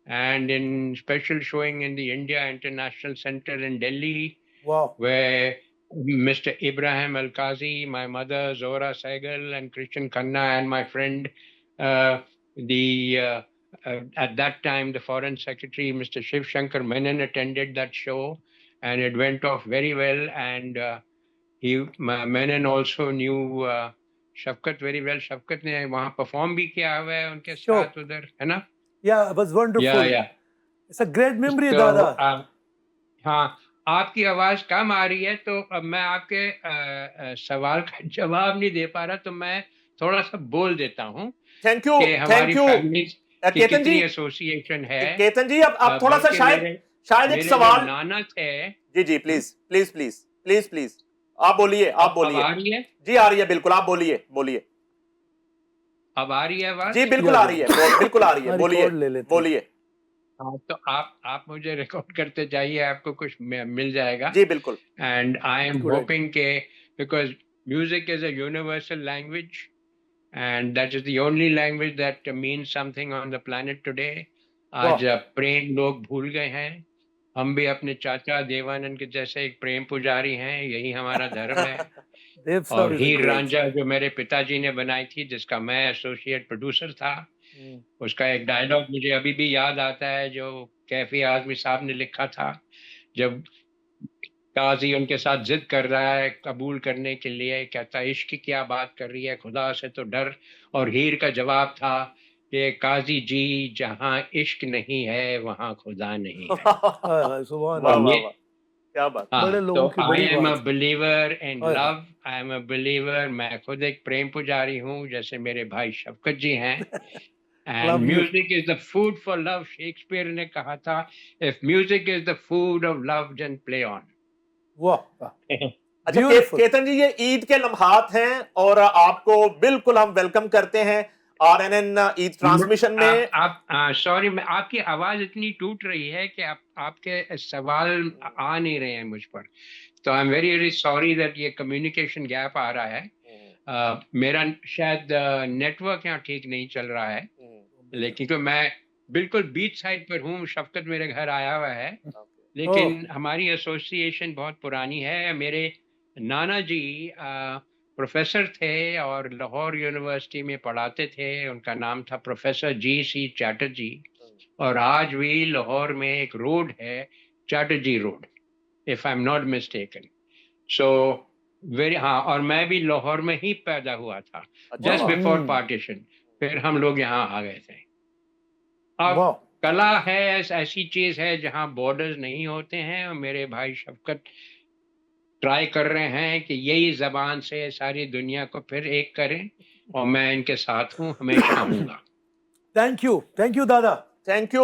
and in special showing in the India International Center in Delhi, Wow. where Mr. Ibrahim Al-Qazi, my mother Zora Saigal, and Christian Khanna, and my friend, at that time the Foreign Secretary, Mr. Shiv Shankar Menon, attended that show, and it went off very well. And Menon also knew Shafkat very well. Shafkat ने वहाँ perform भी किया हुआ है उनके Sure. साथ उधर, है ना? Yeah, it was wonderful. Yeah. It's a great memory, तो दादा. हाँ, आपकी आवाज कम आ रही है, तो अब मैं आपके सवाल का जवाब नहीं दे पा रहा, तो मैं थोड़ा सा बोल देता हूँ थैंक यू, कि हमारी फैमिली की केतन कितनी जी, एसोसिएशन है। केतन जी, अब थोड़ा सा बल्कि शायद एक मेरे सवाल। जो नाना थे, जी प्लीज आप बोलिए, अब आ रही है? जी आ रही है, बिल्कुल, आप बोलिए। अब आ रही है आवाज? जी बिल्कुल आ रही है, बिल्कुल आ रही है, बोलिए। हाँ, तो आप मुझे रिकॉर्ड करते जाइए, आपको कुछ मिल जाएगा। जी बिल्कुल। एंड आई एम होपिंग के because music is a universal language and that is the only language that means something on the planet today. आज प्रेम लोग भूल गए हैं, हम भी अपने चाचा देवानंद के जैसे एक प्रेम पुजारी हैं, यही हमारा धर्म है। और हीर रांझा जो मेरे पिताजी ने बनाई थी, जिसका मैं एसोसिएट प्रोड्यूसर था, उसका एक डायलॉग मुझे अभी भी याद आता है, जो कैफी आजमी साहब ने लिखा था, जब काजी उनके साथ जिद कर रहा है कबूल करने के लिए, कहता इश्क की क्या बात कर रही है, खुदा से तो डर। और हीर का जवाब था कि काजी जी, जहां इश्क नहीं है वहां खुदा नहीं है। क्या बात। तो I am a believer in love, I am a believer, मैं खुद एक प्रेम पुजारी हूँ, जैसे मेरे भाई शफकत जी हैं। And music is the food for love. Shakespeare ने कहा था, if music is the food of love, then play on. वाह। अच्छा केतन जी, ये ईद के लम्हात हैं और आपको बिल्कुल हम वेलकम करते हैं आरएनएन ईद ट्रांसमिशन में। आप सॉरी, मैं आपकी आवाज इतनी टूट रही है कि आपके सवाल आ नहीं रहे हैं मुझ पर, तो I am very very sorry that ये कम्युनिकेशन गैप आ रहा है। मेरा शायद नेटवर्क यहाँ ठीक नहीं चल रहा है, लेकिन तो मैं बिल्कुल बीच साइड पर हूँ, शफकत मेरे घर आया हुआ है, लेकिन हमारी एसोसिएशन बहुत पुरानी है। मेरे नाना जी प्रोफेसर थे और लाहौर यूनिवर्सिटी में पढ़ाते थे, उनका नाम था प्रोफेसर जी.सी. चैटर्जी, और आज भी लाहौर में एक रोड है, Chatterjee road, if I am not mistaken. So very, हाँ, और मैं भी लाहौर में ही पैदा हुआ था, जस्ट बिफोर पार्टीशन, फिर हम लोग यहाँ आ गए थे। अब कला है ऐसी चीज है जहाँ बॉर्डर्स नहीं होते हैं, और मेरे भाई शफकत ट्राई कर रहे हैं कि यही जबान से सारी दुनिया को फिर एक करें, और मैं इनके साथ हूँ, हमेशा हूँगा। थैंक यू दादा। थैंक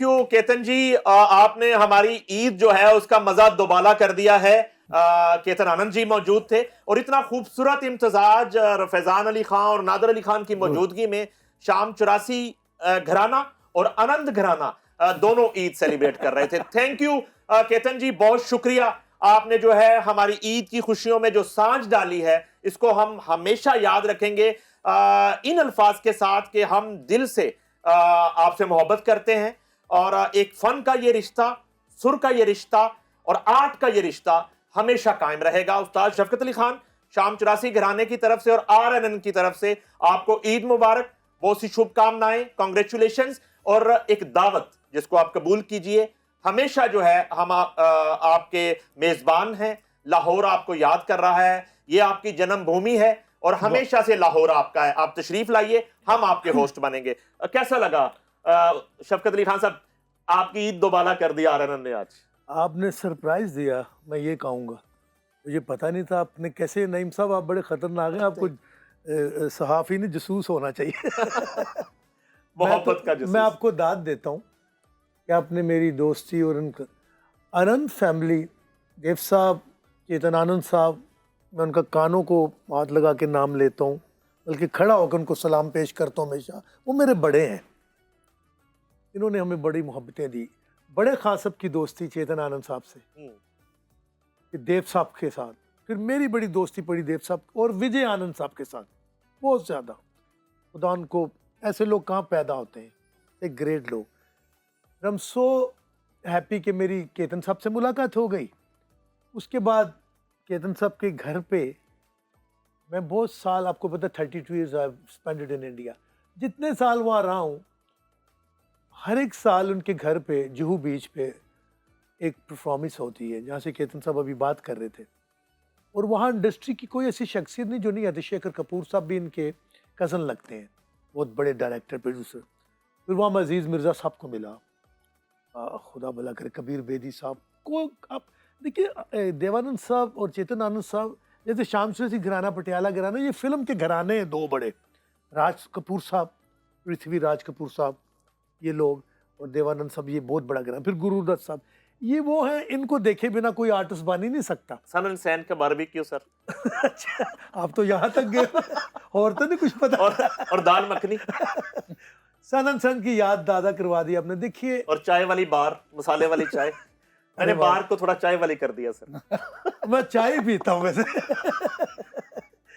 यू केतन जी, आपने हमारी ईद जो है उसका मजा दोबाला कर दिया है। केतन आनंद जी मौजूद थे, और इतना खूबसूरत इम्तजाज फैजान अली खान और नादर अली खान की मौजूदगी में शाम 84 घराना और आनंद घराना दोनों ईद सेलिब्रेट कर रहे थे। थैंक यू केतन जी, बहुत शुक्रिया। आपने जो है हमारी ईद की खुशियों में जो सांझ डाली है, इसको हम हमेशा याद रखेंगे इन अल्फाज के साथ कि हम दिल से आपसे मोहब्बत करते हैं, और एक फन का ये रिश्ता, सुर का ये रिश्ता और आर्ट का ये रिश्ता हमेशा कायम रहेगा। उस्ताद शफकत अली खान, शाम 84 घराने की तरफ से और आरएनएन की तरफ से आपको ईद मुबारक, बहुत सी शुभकामनाएं, कांग्रेचुलेशंस, और एक दावत जिसको आप कबूल कीजिए। हमेशा जो है हम आपके मेजबान हैं, लाहौर आपको याद कर रहा है, ये आपकी जन्मभूमि है, और हमेशा से लाहौर आपका है। आप तशरीफ लाइए, हम आपके होस्ट बनेंगे। कैसा लगा शफकत अली खान साहब, आपकी ईद दोबारा कर दी आरएनएन ने आज? आपने सरप्राइज दिया, मैं ये कहूँगा, मुझे पता नहीं था। आपने कैसे, नईम साहब आप बड़े खतरनाक हैं, आपको सहाफ़ी ने जसूस होना चाहिए। मोहब्बत का जसूस। मैं आपको दाद देता हूँ कि आपने मेरी दोस्ती और उनका आनंद फैमिली, देव साहब, चेतन आनंद साहब, मैं उनका कानों को हाथ लगा के नाम लेता हूँ, बल्कि खड़ा होकर उनको सलाम पेश करता हूँ हमेशा। वो मेरे बड़े हैं, इन्होंने हमें बड़ी मोहब्बतें दी। बड़े खान साहब की दोस्ती चेतन आनंद साहब से, कि देव साहब के साथ, फिर मेरी बड़ी दोस्ती पड़ी देव साहब और विजय आनंद साहब के साथ बहुत ज़्यादा। खुदा उनको, ऐसे लोग कहाँ पैदा होते हैं, एक ग्रेट लोग। आई एम सो हैप्पी कि मेरी केतन साहब से मुलाकात हो गई। उसके बाद केतन साहब के घर पे मैं बहुत साल, आपको पता 32 years I spended in India, जितने साल वहाँ रहा हूँ हर एक साल उनके घर पे जुहू बीच पे एक परफॉर्मेंस होती है जहाँ से केतन साहब अभी बात कर रहे थे। और वहाँ इंडस्ट्री की कोई ऐसी शख्सियत नहीं जो नहीं आती। शेखर कपूर साहब भी इनके कज़न लगते हैं, बहुत बड़े डायरेक्टर प्रोड्यूसर। फिर वहाँ मैं अजीज़ मिर्ज़ा साहब को मिला, खुदा भला करे कबीर बेदी साहब को। आप देखिए देवानंद साहब और चेतन आनंद साहब जैसे शाम सुरेश घराना, पटियाला घराना, ये फिल्म के घराने हैं दो बड़े। राज कपूर साहब, पृथ्वी राज कपूर साहब, ये लोग, और देवानंद साहब, ये बहुत बड़ा घराना। फिर गुरुदत्त साहब, ये वो हैं, इनको देखे बिना कोई आर्टिस्ट बन ही नहीं सकता। सनन सैन का बारबेक्यू सर। अच्छा, आप तो यहाँ तक गए और तो नहीं कुछ पता। और दाल मखनी सनन सन की याद दादा करवा दी आपने। देखिए, और चाय वाली बार, मसाले वाली चाय। मैंने वाह। बार को थोड़ा चाय वाली कर दिया सर। मैं चाय पीता हूँ वैसे।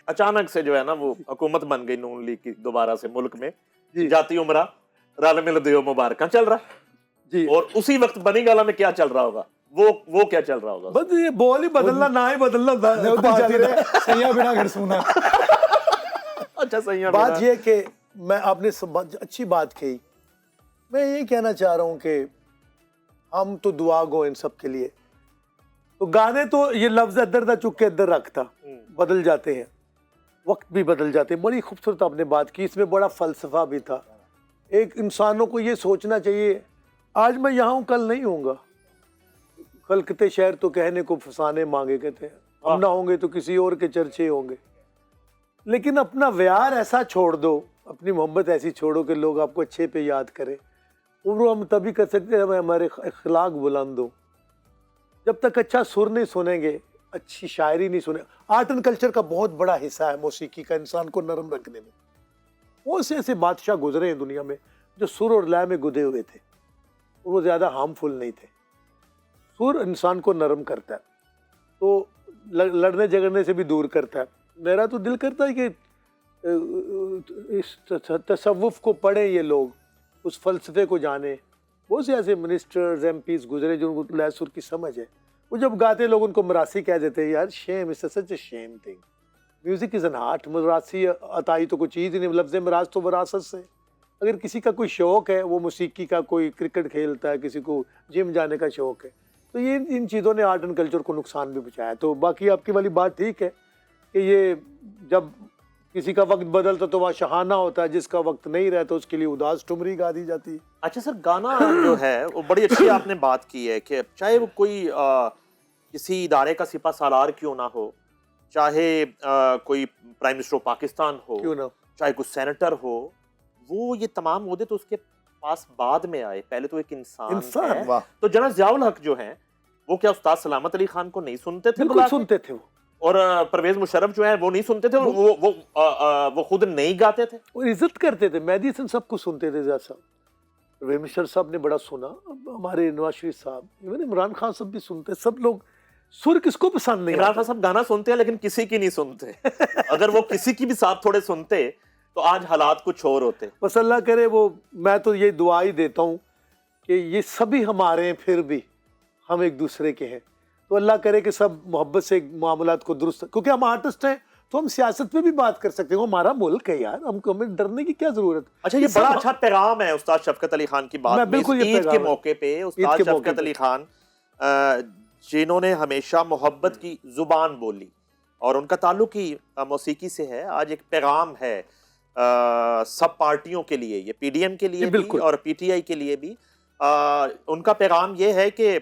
अचानक से जो है ना वो हुकूमत बन गई नून लीग की दोबारा से मुल्क में। जी। जाती उमरा रल मिल दियो मुबारक चल रहा जी, और उसी वक्त बनी गाला में क्या चल रहा होगा, वो क्या चल रहा होगा? बस ये बॉल ही बदलना, ना ही बदलना सैया बिना घर सुना। अच्छा सही है। बात ये कि मैं, आपने अच्छी बात कही। मैं ये कहना चाह रहा हूँ कि हम तो दुआ गो इन सब के लिए। तो गाने तो ये लफ्ज इधर दा चुक के इधर रखता, बदल जाते हैं, वक्त भी बदल जाते हैं। बड़ी खूबसूरत आपने बात की, इसमें बड़ा फलसफा भी था। एक इंसानों को ये सोचना चाहिए, आज मैं यहाँ हूँ कल नहीं होऊंगा। कल कितने शहर तो कहने को फसाने मांगे कहते हैं, हम ना होंगे तो किसी और के चर्चे होंगे। लेकिन अपना व्यार ऐसा छोड़ दो, अपनी मोहब्बत ऐसी छोड़ो कि लोग आपको अच्छे पे याद करें। और वो हम तभी कर सकते हैं हमारे अखलाक बुलंद हो। जब तक अच्छा सुर नहीं सुनेंगे, अच्छी शायरी नहीं सुने। आर्ट एंड कल्चर का बहुत बड़ा हिस्सा है मौसीकी का इंसान को नरम रखने में। बहुत से ऐसे बादशाह गुजरे हैं दुनिया में जो सुर और लय में गुदे हुए थे और वो ज़्यादा हार्मफुल नहीं थे। सुर इंसान को नरम करता है, तो लड़ने झगड़ने से भी दूर करता है। मेरा तो दिल करता है कि इस तसव्वुफ को पढ़े ये लोग, उस फलसफे को जाने। बहुत से ऐसे मिनिस्टर्स, एमपीज गुजरे जिनको लय सुर की समझ है। वो जब गाते लोग उनको मरासी कह देते हैं। यार shame, it's such a shame thing. Music is an art. मरासी अताई तो कोई चीज़ ही नहीं, लफ्ज़ मराज तो विरासत से। अगर किसी का कोई शौक़ है, वो मौसीकी का, कोई क्रिकेट खेलता है, किसी को जिम जाने का शौक़ है, तो ये इन चीज़ों ने आर्ट एंड कल्चर को नुकसान भी पहुँचाया। तो बाकी आपकी वाली बात ठीक है कि ये जब किसी का वक्त बदलता तो वह शहाना होता है, जिसका वक्त नहीं रहता उसके लिए उदास ठुमरी गा दी जाती है। अच्छा सर, गाना जो है वो बड़ी अच्छी आपने बात की है कि चाहे वो कोई किसी इदारे का सिपा सालार क्यों ना हो, चाहे कोई प्राइम मिनिस्टर ऑफ पाकिस्तान हो, क्यों ना, चाहे कोई सेनेटर हो, वो ये तमाम ओहदे तो उसके पास बाद में आए, पहले तो एक इंसान है। वाह। तो जनरल ज़ियाउल हक जो हैं वो क्या उस्ताद सलामत अली खान को नहीं सुनते थे? बिल्कुल सुनते थे वो। और परवेज मुशर्रफ जो है वो नहीं सुनते थे, वो खुद नहीं गाते थे, वो इज्जत करते थे। मेहदी हसन सबको सुनते थे ज़्यादा साहब। परवेज मुशर्रफ साहब ने बड़ा सुना, हमारे नवाज शरीफ साहब, इवन इमरान खान सब भी सुनते। सब लोग, सुर किसको पसंद नहीं? इमरान खान साहब गाना सुनते हैं लेकिन किसी की नहीं सुनते। अगर वो किसी की भी साथ थोड़े सुनते तो आज हालात कुछ और होते। बस अल्लाह करे वो, मैं तो ये दुआ ही देता हूँ कि ये सभी हमारे हैं, फिर भी हम एक दूसरे के हैं। तो अल्लाह करे कि सब मोहब्बत से मामलात को दुरुस्त, क्योंकि हम आर्टिस्ट हैं तो हम सियासत पे भी बात कर सकते हैं। वो हमारा मुल्क है यार, हमको, हमें डरने की क्या जरूरत। अच्छा, ये बड़ा अच्छा पैगाम है उस्ताद शफकत अली खान की बात में। बिल्कुल, ईद के मौके पे उस्ताद शफकत अली खान जिन्होंने हमेशा मोहब्बत की जुबान बोली और उनका ताल्लुक ही मौसीकी से है। आज एक पैगाम है सब पार्टियों के लिए, ये पीडीएम के लिए भी और पीटीआई के लिए भी। उनका पैगाम ये है कि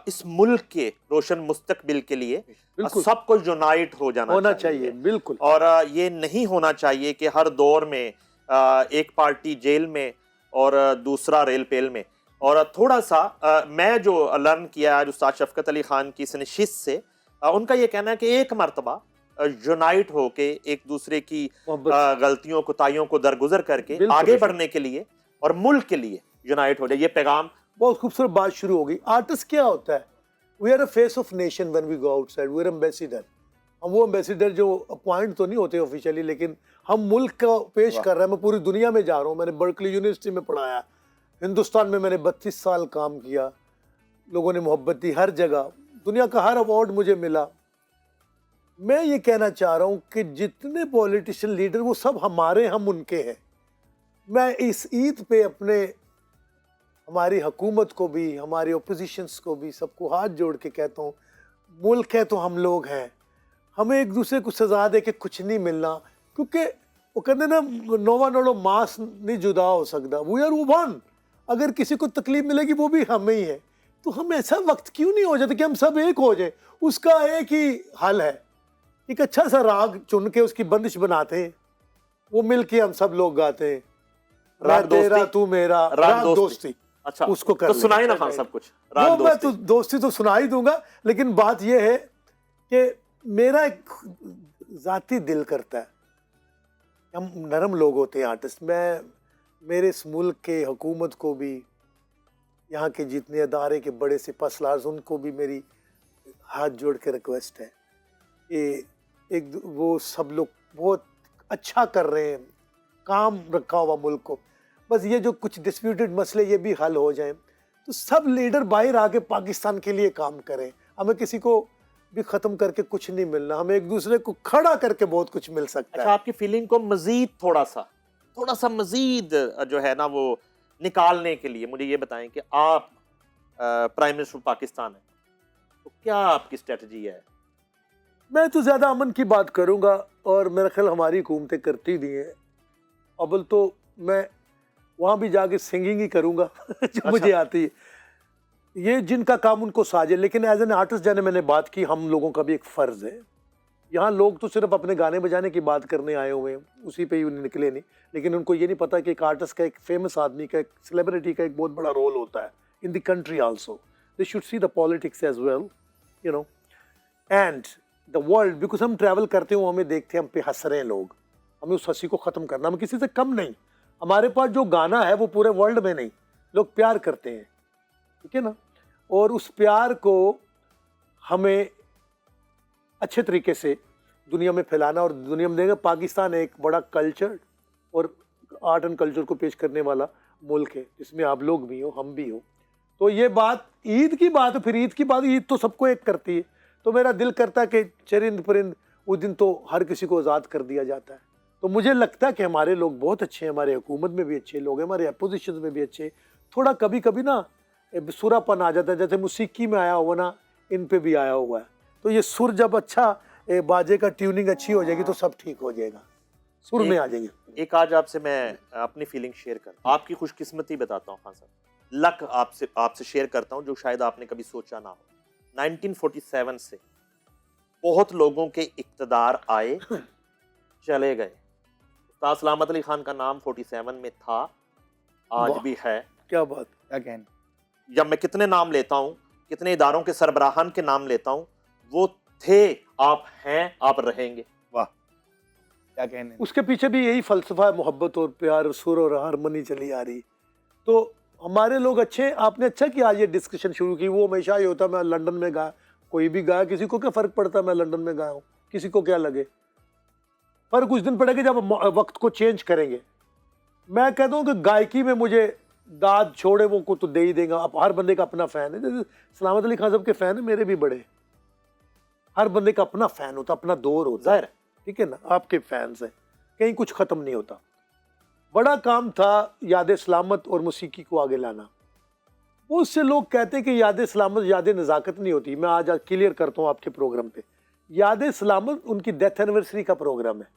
इस मुल्क के रोशन मुस्तकबिल के लिए सबको यूनाइट होना चाहिए। बिल्कुल। और ये नहीं होना चाहिए कि हर दौर में एक पार्टी जेल में और दूसरा रेल पेल में। और थोड़ा सा मैं जो लर्न किया आज उस्ताद शफकत अली खान की इस नशिस्त से, उनका ये कहना है कि एक मर्तबा यूनाइट होके एक दूसरे की गलतियों कोताहियों को दरगुजर करके आगे बढ़ने के लिए और मुल्क के लिए यूनाइट हो जाए। ये पैगाम बहुत खूबसूरत बात शुरू हो गई। आर्टिस्ट क्या होता है? We are a face of nation when we go outside, we are ambassador. हम वो एम्बेसडर जो अपॉइंट तो नहीं होते ऑफिशियली, लेकिन हम मुल्क को पेश कर रहे हैं। मैं पूरी दुनिया में जा रहा हूँ, मैंने बर्कली यूनिवर्सिटी में पढ़ाया, हिंदुस्तान में मैंने 32 साल काम किया, लोगों ने मोहब्बत दी, हर जगह दुनिया का हर अवार्ड मुझे मिला। मैं ये कहना चाह रहा हूँ कि जितने पॉलिटिशियन लीडर वो सब हमारे, हम उनके हैं। मैं इस ईद पे अपने हमारी हुकूमत को भी, हमारी ओपोजिशंस को भी, सबको हाथ जोड़ के कहता हूँ, मुल्क है तो हम लोग हैं, हमें एक दूसरे को सजा दे के कुछ नहीं मिलना, क्योंकि वो कहते ना नोवा नोड़ो मास नहीं जुदा हो सकता, वी आर वन। अगर किसी को तकलीफ मिलेगी वो भी हमें ही है। तो हम ऐसा वक्त क्यों नहीं हो जाते कि हम सब एक हो जाए? उसका एक ही हल है, एक अच्छा सा राग चुन के उसकी बंदिश बनाते हैं, वो मिल के हम सब लोग गाते हैं, राग तेरा दोस्ती, तू मेरा, राग राग दोस्ती। दोस्ती। अच्छा, उसको कर तो ले। सुनाई ना खान साहब कुछ वो राग मैं दोस्ती। तो दोस्ती तो सुना ही दूंगा, लेकिन बात यह है कि मेरा एक जाती दिल करता है, हम नरम लोग होते हैं आर्टिस्ट। मैं मेरे इस मुल्क के हुकूमत को भी, यहाँ के जितने अदारे के बड़े सिपहसालार उनको भी मेरी हाथ जोड़ के रिक्वेस्ट है कि एक वो सब लोग बहुत अच्छा कर रहे हैं, काम रखा हुआ मुल्क को, बस ये जो कुछ डिस्प्यूटेड मसले ये भी हल हो जाएं, तो सब लीडर बाहर आके पाकिस्तान के लिए काम करें। हमें किसी को भी ख़त्म करके कुछ नहीं मिलना, हमें एक दूसरे को खड़ा करके बहुत कुछ मिल सकता अच्छा, है। आपकी फीलिंग को मजीद थोड़ा सा मजीद जो है ना वो निकालने के लिए मुझे ये बताएं कि आप प्राइम मिनिस्टर पाकिस्तान है, तो क्या आपकी स्ट्रेटजी है? मैं तो ज़्यादा अमन की बात करूँगा, और मेरा ख्याल हमारी हुकूमतें करती भी हैं। अव्वल तो मैं वहाँ भी जाके सिंगिंग ही करूँगा जो मुझे आती है, ये जिनका काम उनको साजे। लेकिन एज एन आर्टिस्ट जाने मैंने बात की, हम लोगों का भी एक फ़र्ज़ है। यहाँ लोग तो सिर्फ अपने गाने बजाने की बात करने आए हुए हैं, उसी पे ही निकले नहीं, लेकिन उनको ये नहीं पता कि एक आर्टिस्ट का, एक फेमस आदमी का, एक सेलिब्रिटी का एक बहुत बड़ा रोल होता है in the country also. They should see the politics as well, you know, and the world. Because हम ट्रैवल करते हुए हमें देखते हैं, हम पे हंस रहे हैं लोग, हमें उस हंसी को ख़त्म करना, हम किसी से कम नहीं। हमारे पास जो गाना है वो पूरे वर्ल्ड में नहीं, लोग प्यार करते हैं, ठीक है ना, और उस प्यार को हमें अच्छे तरीके से दुनिया में फैलाना, और दुनिया में देंगे। पाकिस्तान एक बड़ा कल्चर और आर्ट एंड कल्चर को पेश करने वाला मुल्क है, जिसमें आप लोग भी हो, हम भी हो। तो ये बात ईद की बात है, फिर ईद की बात, ईद तो सबको एक करती है। तो मेरा दिल करता है कि चरिंद परिंद उस दिन तो हर किसी को आज़ाद कर दिया जाता है। तो मुझे लगता है कि हमारे लोग बहुत अच्छे हैं, हमारे हुकूमत में भी अच्छे लोग हैं, हमारे अपोजिशन में भी अच्छे। थोड़ा कभी कभी ना सुरापन आ जाता है, जैसे मौसीकी में आया हुआ ना, इन पे भी आया हुआ है। तो ये सुर जब अच्छा, बाजे का ट्यूनिंग अच्छी हो जाएगी तो सब ठीक हो जाएगा, सुर में आ जाएगी। एक आज आपसे मैं अपनी फीलिंग शेयर कर, आपकी खुशकिस्मती बताता हूँ खान साहब, लक आपसे शेयर करता हूँ जो शायद आपने कभी सोचा ना हो। 1947 से बहुत लोगों के इक़्तिदार आए चले गए। उस्ताद सलामत अली खान का नाम 47 में था, आज भी है। क्या बात, क्या कहने। जब मैं कितने नाम लेता हूँ, कितने इदारों के सरबराहान के नाम लेता हूँ, वो थे, आप हैं, आप रहेंगे। वाह, क्या कहने। उसके पीछे भी यही फलसफा है, मोहब्बत और प्यार, सुर और हारमोनी चली आ रही। तो हमारे लोग अच्छे हैं। आपने अच्छा किया आज ये डिस्कशन शुरू की। वो हमेशा ही होता, मैं लंदन में गाया, कोई भी गाया, किसी को क्या फ़र्क पड़ता मैं लंदन में गाया हूँ, किसी को क्या लगे। पर कुछ दिन पड़ेगा जब वक्त को चेंज करेंगे। मैं कहता हूँ कि गायकी में मुझे दाद छोड़े वो को तो दे ही देगा। अब हर बंदे का अपना फ़ैन है, जैसे सलामत अली खान साहब के फ़ैन है, मेरे भी बड़े। हर बंदे का अपना फ़ैन होता, अपना दौर होता है, ठीक है ना। आपके फैंस हैं, कहीं कुछ ख़त्म नहीं होता। बड़ा काम था याद सलामत और मौसीकी को आगे लाना। बहुत से लोग कहते हैं कि याद सलामत याद नज़ाकत नहीं होती। मैं आज क्लियर करता हूँ आपके प्रोग्राम पे, याद सलामत उनकी डेथ एनिवर्सरी का प्रोग्राम है।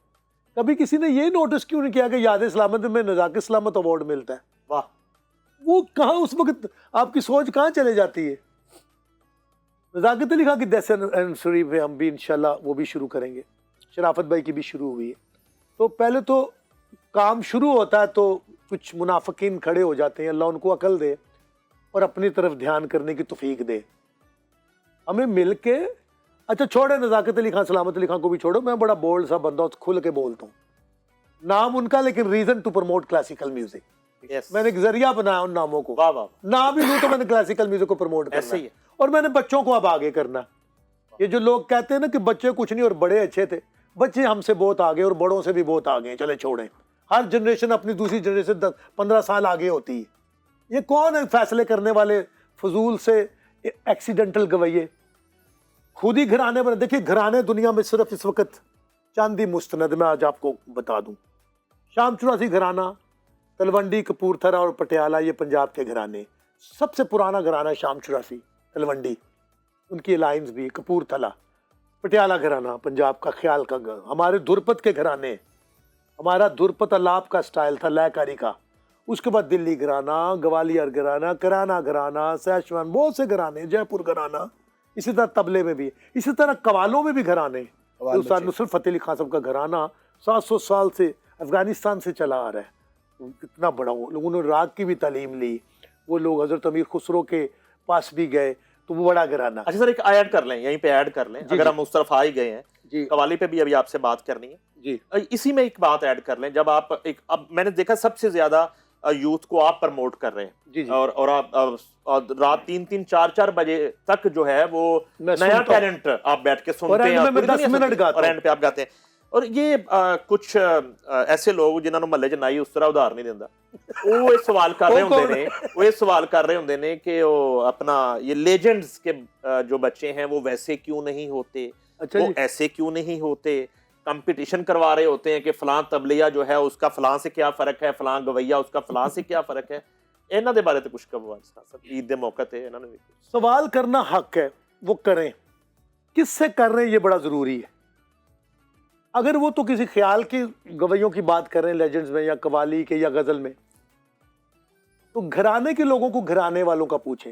कभी किसी ने ये नोटिस क्यों नहीं किया कि याद सलामत में नज़ाकत सलामत अवार्ड मिलता है? वाह, वो कहाँ उस वक्त आपकी सोच कहाँ चले जाती है। नज़ाकत अली खान की डेथ एनिवर्सरी पे हम भी इंशाल्लाह वो भी शुरू करेंगे। शराफत भाई की भी शुरू हुई है। तो पहले तो काम शुरू होता है तो कुछ मुनाफिकीन खड़े हो जाते हैं, अल्लाह उनको अकल दे और अपनी तरफ ध्यान करने की तौफीक दे। हमें मिल के, अच्छा छोड़े नज़ाकत अली खान, सलामत अली खान को भी छोड़ो, मैं बड़ा बोल्ड सा बंदा खुल के बोलता हूँ, नाम उनका, लेकिन reason to promote classical music. yes. मैंने एक जरिया बनाया उन नामों को। वाह वाह, नाम ही लूँ तो मैंने क्लासिकल म्यूजिक को प्रमोट करना ऐसे ही है। और मैंने बच्चों को अब आगे करना। ये जो लोग कहते हैं ना कि बच्चे कुछ नहीं और बड़े अच्छे थे, बच्चे हमसे बहुत आगे और बड़ों से भी बहुत आगे, चले छोड़ें। हर जनरेशन अपनी दूसरी जनरेशन 10-15 साल आगे होती है। ये कौन है फैसले करने वाले फजूल से एक्सीडेंटल गवैये? खुद ही घराने बने। देखिए घराने दुनिया में सिर्फ इस वक्त चांदी मुस्तनद में आज आपको बता दूं, शाम चौरासी घराना, तलवंडी, कपूरथला और पटियाला, ये पंजाब के घराने। सबसे पुराना घराना शाम चौरासी, तलवंडी, उनकी अलायंस भी, कपूरथला, पटियाला घराना पंजाब का, ख्याल का हमारे धुरपत के घराने। हमारा धुरपत अलाप का स्टाइल था, लयकारी का। उसके बाद दिल्ली घराना, ग्वालियर घराना, कराना घराना, सैशवान, बहुत से घराने, जयपुर घराना, इसी तरह तबले में भी, इसी तरह कवालों में भी घराने। उस्ताद नुसरत फतेह अली खान साहब का घराना 700 साल से अफगानिस्तान से चला आ रहा है। कितना बड़ा वो, उन्होंने राग की भी तालीम ली। वो लोग हजरत अमीर खुसरो के पास भी गए, तो वो बड़ा घराना। अच्छा सर, एक ऐड कर लें, यहीं पे ऐड कर लें, अगर हम उस तरफ आ ही गए हैं जी कवाली पे भी अभी आपसे बात करनी है जी इसी में एक बात ऐड कर लें। जब आप एक, अब मैंने देखा सबसे ज्यादा यूथ को आप प्रमोट कर रहे हैं जी जी। और आप और रात 3-3 4-4 बजे तक जो है वो मैं नया सुनता हूँ। टैलेंट आप बैठ के और सुनते एंड हैं, में मैं पूरी 10 दुनिया मिनट सुनती है, गाता और हूँ। एंड पे आप गाते हैं। और ये कुछ ऐसे लोग जिन्होंने महल्ले च नाई उस तरह उधार नहीं दिंदा, वो ये सवाल कर रहे होंगे ने, वो ये सवाल कर रहे होंगे ने कि वो अपना ये लेजेंड्स के जो बच्चे हैं वो वैसे क्यों नहीं होते, अच्छा वो जी। ऐसे क्यों नहीं होते, कंपटीशन करवा रहे होते हैं कि फलां तबलिया जो है उसका फलां से क्या फर्क है, फलां गवैया उसका फलां से क्या फर्क है। ਇਹਨਾਂ ਦੇ ਬਾਰੇ ਤੇ ਕੁਝ ਕਹੋ ਅੱਜ ਸਰ, ईद ਦੇ मौके ਤੇ ਇਹਨਾਂ ने भी सवाल करना हक है, वो करें। किससे कर रहे हैं ये बड़ा ज़रूरी है। अगर वो तो किसी ख्याल की गवैयों की बात कर रहे हैं, लेजेंड्स में या कवाली के या गज़ल में, तो घराने के लोगों को घराने वालों का पूछें।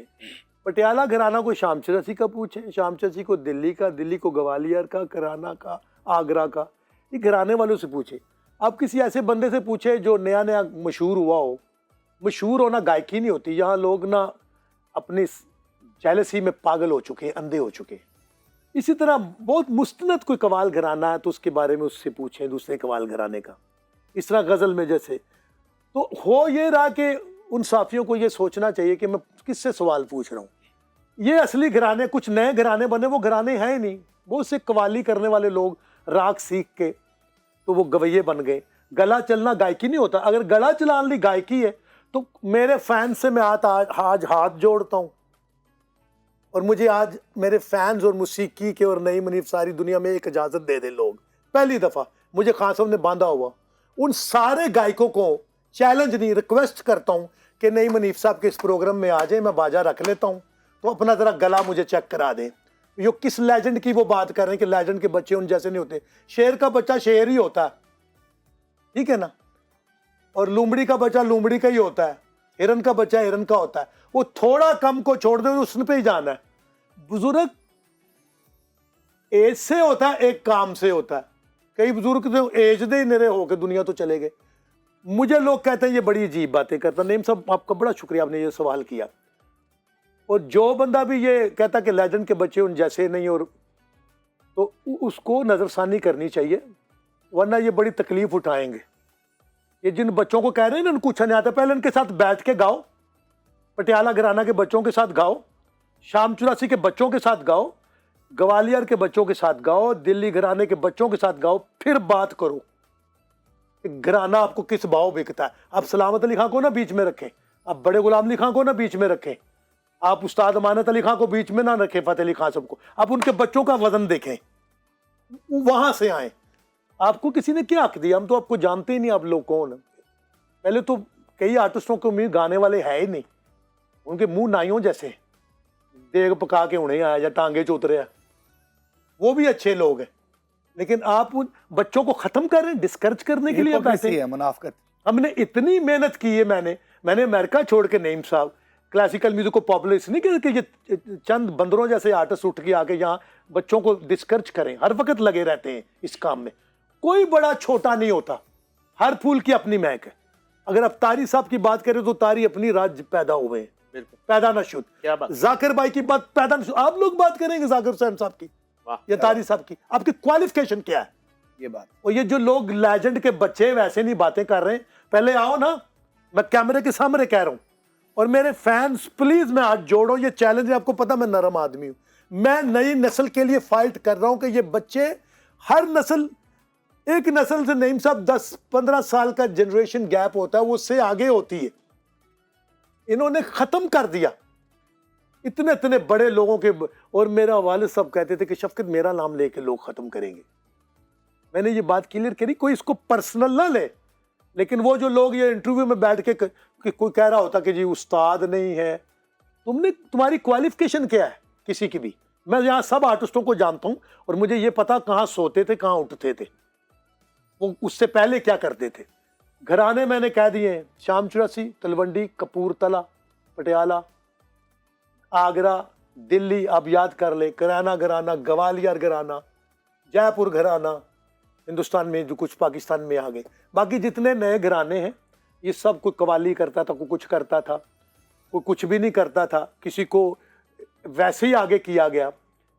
पटियाला घराना को शाम चौरासी का पूछें, शाम चौरासी को दिल्ली का, दिल्ली को ग्वालियर का, कराना का, आगरा का, ये घराने वालों से पूछें। आप किसी ऐसे बंदे से पूछे जो नया नया मशहूर हुआ हो। मशहूर होना गायकी नहीं होती, यहाँ लोग ना अपनी जेलसी में पागल हो चुके हैं, अंधे हो चुके हैं। इसी तरह बहुत मुस्तनद कोई कवाल घराना है तो उसके बारे में उससे पूछें, दूसरे कवाल घराने का। इस तरह गज़ल में जैसे, तो हो ये रहा कि उन साथियों को ये सोचना चाहिए कि मैं किससे सवाल पूछ रहा हूँ। ये असली घराने, कुछ नए घराने बने, वो घराने हैं ही नहीं। बहुत से कवाली करने वाले लोग राग सीख के तो वो गवैये बन गए। गला चलना गायकी नहीं होता। अगर गला चलाने ली गायकी है तो मेरे फैंस से मैं आज हाथ जोड़ता हूँ, और मुझे आज मेरे फैंस और मौसीकी के और नईम हनीफ सारी दुनिया में एक इजाज़त दे दे लोग। पहली दफ़ा मुझे खान साहब ने बांधा हुआ, उन सारे गायकों को चैलेंज नहीं, रिक्वेस्ट करता हूँ कि नईम हनीफ साहब के इस प्रोग्राम में आ जाए, मैं बाजा रख लेता हूँ, तो अपना ज़रा गला मुझे चेक करा दें। यो किस लेजेंड की वो बात कर रहे हैं कि लेजेंड के बच्चे उन जैसे नहीं होते। शेर का बच्चा शेर ही होता है, ठीक है ना, और लूमड़ी का बच्चा लूमड़ी का ही होता है, हिरन का बच्चा हिरन का होता है। वो थोड़ा कम को छोड़ दे, उस पे ही जाना है। बुजुर्ग एज से होता है, एक काम से होता है। कई बुजुर्ग तो एज दे ही निरे होकर दुनिया तो चले गए। मुझे लोग कहते हैं ये बड़ी अजीब बातें करता। नईम साहब आपका बड़ा शुक्रिया, आपने ये सवाल किया। और जो बंदा भी ये कहता कि लेजेंड के बच्चे उन जैसे नहीं, और तो उसको नज़रसानी करनी चाहिए, वरना ये बड़ी तकलीफ उठाएंगे। ये जिन बच्चों को कह रहे हैं ना उनको कुछ नहीं आता, पहले उनके साथ बैठ के गाओ। पटियाला घराना के बच्चों के साथ गाओ, शाम चौरासी के बच्चों के साथ गाओ, ग्वालियर के बच्चों के साथ गाओ, दिल्ली घराने के बच्चों के साथ गाओ, फिर बात करो कि घराना आपको किस भाव बिकता है। आप सलामत अली खां को ना बीच में रखें, आप बड़े गुलाम अली खां को ना बीच में रखें, आप उस्ताद अमानत अली खां को बीच में ना रखें, फतेह अली खां सबको। आप उनके बच्चों का वजन देखें, वहां से आए। आपको किसी ने क्या हक दिया? हम तो आपको जानते ही नहीं, आप लोग कौन। पहले तो कई आर्टिस्टों को उम्मीद गाने वाले है ही नहीं, उनके मुंह नाइयों जैसे, देग पका के उन्हें आया या टांगे च उतरे, वो भी अच्छे लोग हैं। लेकिन आप उन बच्चों को खत्म कर रहे हैं, डिस्करेज करने के लिए बैठे हैं। मुनाफकत। हमने इतनी मेहनत की है। मैंने अमेरिका छोड़ के नईम साहब क्लासिकल म्यूजिक को पॉपुलर इसलिए नहीं कि ये चंद बंदरों जैसे आर्टिस्ट उठ के आके यहाँ बच्चों को डिस्करेज करें। हर वक्त लगे रहते हैं इस काम में, कोई बड़ा छोटा नहीं होता, हर फूल की अपनी महक है। अगर आप तारी साहब की बात करें तो तारी अपनी राज्य पैदा हुए हैं, पैदा न शुद्ध। क्या बात, जाकिर भाई की बात पैदा न शुद्ध। आप लोग बात करेंगे जाकिर हुसैन साहब की या तारी साहब की, आपकी क्वालिफिकेशन क्या है? ये बात। और ये जो लोग लेजेंड के बच्चे वैसे नहीं बातें कर रहे हैं, पहले आओ ना, मैं कैमरे के सामने कह रहा हूं, और मेरे फैंस प्लीज मैं हाथ जोड़ो, ये चैलेंज है, आपको पता मैं नरम आदमी हूं, मैं नई नस्ल के लिए फाइट कर रहा हूं कि ये बच्चे, हर नस्ल, एक नस्ल से नईम साहब 10-15 साल का जनरेशन गैप होता है, वो उससे आगे होती है। इन्होंने खत्म कर दिया इतने इतने बड़े लोगों के। और मेरा वालिद साहब कहते थे कि शफकत मेरा नाम लेके लोग खत्म करेंगे। मैंने ये बात क्लियर करी, कोई इसको पर्सनल ना ले, लेकिन वो जो लोग ये इंटरव्यू में बैठ के कोई कह रहा होता कि जी उस्ताद नहीं है, तुम्हारी क्वालिफिकेशन क्या है किसी की भी। मैं यहाँ सब आर्टिस्टों को जानता हूँ और मुझे ये पता कहाँ सोते थे, कहाँ उठते थे, वो उससे पहले क्या करते थे। घराने मैंने कह दिए हैं, शाम चौरासी, तलवंडी, कपूरथला, पटियाला, आगरा, दिल्ली, आप याद कर ले, कराना घराना, ग्वालियर घराना, जयपुर घराना, हिंदुस्तान में जो कुछ पाकिस्तान में आ गए। बाकी जितने नए घराने हैं ये सब, कोई कवाली करता था, कोई कुछ करता था, कोई कुछ भी नहीं करता था, किसी को वैसे ही आगे किया गया।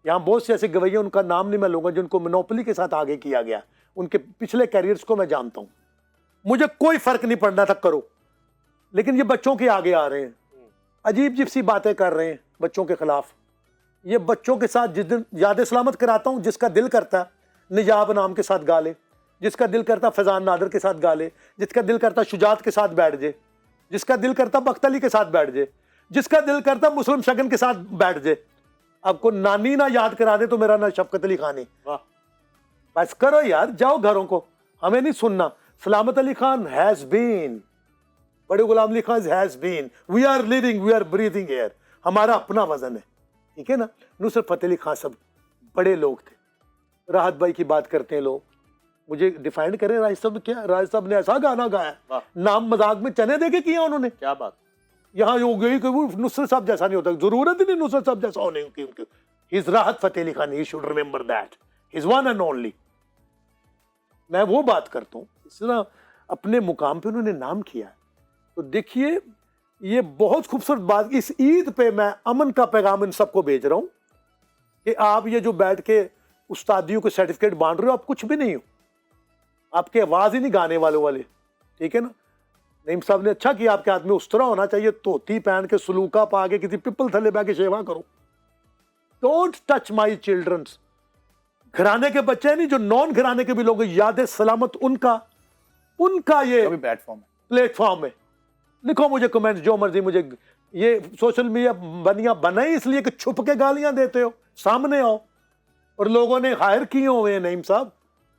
यहाँ बहुत से ऐसे गवैया, उनका नाम नहीं मैं लूँगा, जिनको मोनोपोली के साथ आगे किया गया, उनके पिछले कैरियर्स को मैं जानता हूँ। मुझे कोई फर्क नहीं पड़ना था, करो, लेकिन ये बच्चों के आगे आ रहे हैं, अजीब अजीब सी बातें कर रहे हैं बच्चों के खिलाफ। ये बच्चों के साथ जिस दिन याद सलामत कराता हूँ, जिसका दिल करता है निजाब नाम के साथ गा ले, जिसका दिल करता फैजान नादर के साथ गा ले, जिसका दिल करता शुजात के साथ बैठ जाए, जिसका दिल करता बख्त अली के साथ बैठ जाए, जिसका दिल करता मुस्लिम शगन के साथ बैठ जाए। आपको नानी ना याद करा दे तो मेरा ना शफकत अली खान है। बस करो यार, जाओ घरों को, हमें नहीं सुनना। सलामत Ali Khan has been, Bade Ghulam Ali Khan has been, we are living, we are breathing air, हमारा अपना वजन है, ठीक है ना। नुसरत फतेह अली खान सब बड़े लोग थे। राहत भाई की बात करते हैं लोग, मुझे डिफाइन करें राज साहब क्या, राज साहब ने ऐसा गाना गाया, नाम मजाक में चने देके किया उन्होंने, क्या बात। यहाँ हो गई कि वो नुसरत साहब जैसा नहीं होता, जरूरत ही नहीं नुसरत साहब जैसा होने की। He is Rahat Fateh Ali Khan, he should remember that, he is one and only. मैं वो बात करता हूँ, इस तरह अपने मुकाम पे उन्होंने नाम किया। तो देखिए ये बहुत खूबसूरत बात, इस ईद पे मैं अमन का पैगाम इन सबको भेज रहा हूँ कि आप ये जो बैठ के उस्तादियों के सर्टिफिकेट बांट रहे हो, आप कुछ भी नहीं हो, आपके आवाज ही नहीं गाने वाले, ठीक है ना। नईम साहब ने अच्छा किया, आपके हाथ में उस तरह होना चाहिए, धोती पहन के सलूका पा के किसी पिपल थले बह के सेवा करो। Don't touch my childrens. घराने के बच्चे नहीं, जो नॉन घराने के भी लोग, याद सलामत उनका ये प्लेटफॉर्म है। लिखो मुझे कमेंट जो मर्जी, मुझे ये सोशल मीडिया बनाई इसलिए कि छुप के गालियां देते हो, सामने आओ। और लोगों ने हायर किए हुए हैं नईम साहब,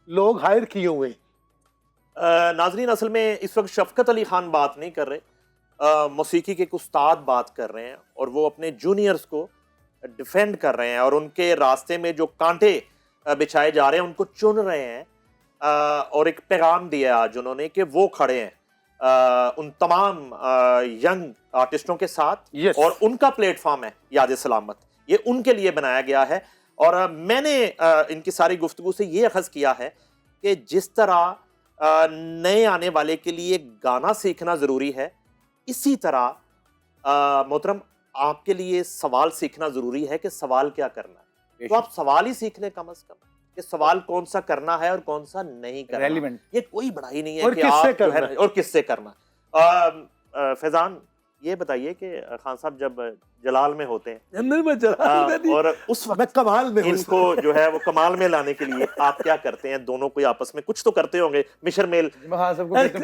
लोग हायर किए हुए हैं। नाजरीन, असल में इस वक्त शफकत अली खान बात नहीं कर रहे, मौसीकी के एक उस्ताद बात कर रहे हैं, और वो अपने जूनियर्स को डिफेंड कर रहे हैं, और उनके रास्ते में जो कांटे बिछाए जा रहे हैं उनको चुन रहे हैं। और एक पैगाम दिया आज उन्होंने कि वो खड़े हैं उन तमाम यंग आर्टिस्टों के साथ, yes. और उनका प्लेटफॉर्म है याद सलामत, ये उनके लिए बनाया गया है। और मैंने इनकी सारी गुफ्तगू से ये अखज़ किया है कि जिस तरह नए आने वाले के लिए गाना सीखना ज़रूरी है, इसी तरह मोहतरम आपके लिए सवाल सीखना ज़रूरी है कि सवाल क्या करना है। तो आप सवाल ही सीख लें कम अज़ कम, कि सवाल कौन सा करना है और कौन सा नहीं करना। रेलिवेंट, ये कोई बड़ा ही नहीं है और कि किससे आप जो है करना और किससे करना। फैजान, ये बताइए कि खान साहब जब जलाल में होते हैं और उस वक्त मैं कमाल में इनको जो है वो कमाल में लाने के लिए आप क्या करते हैं? दोनों कोई आपस में कुछ तो करते होंगे, मिशर मेल। हाँ सबको एक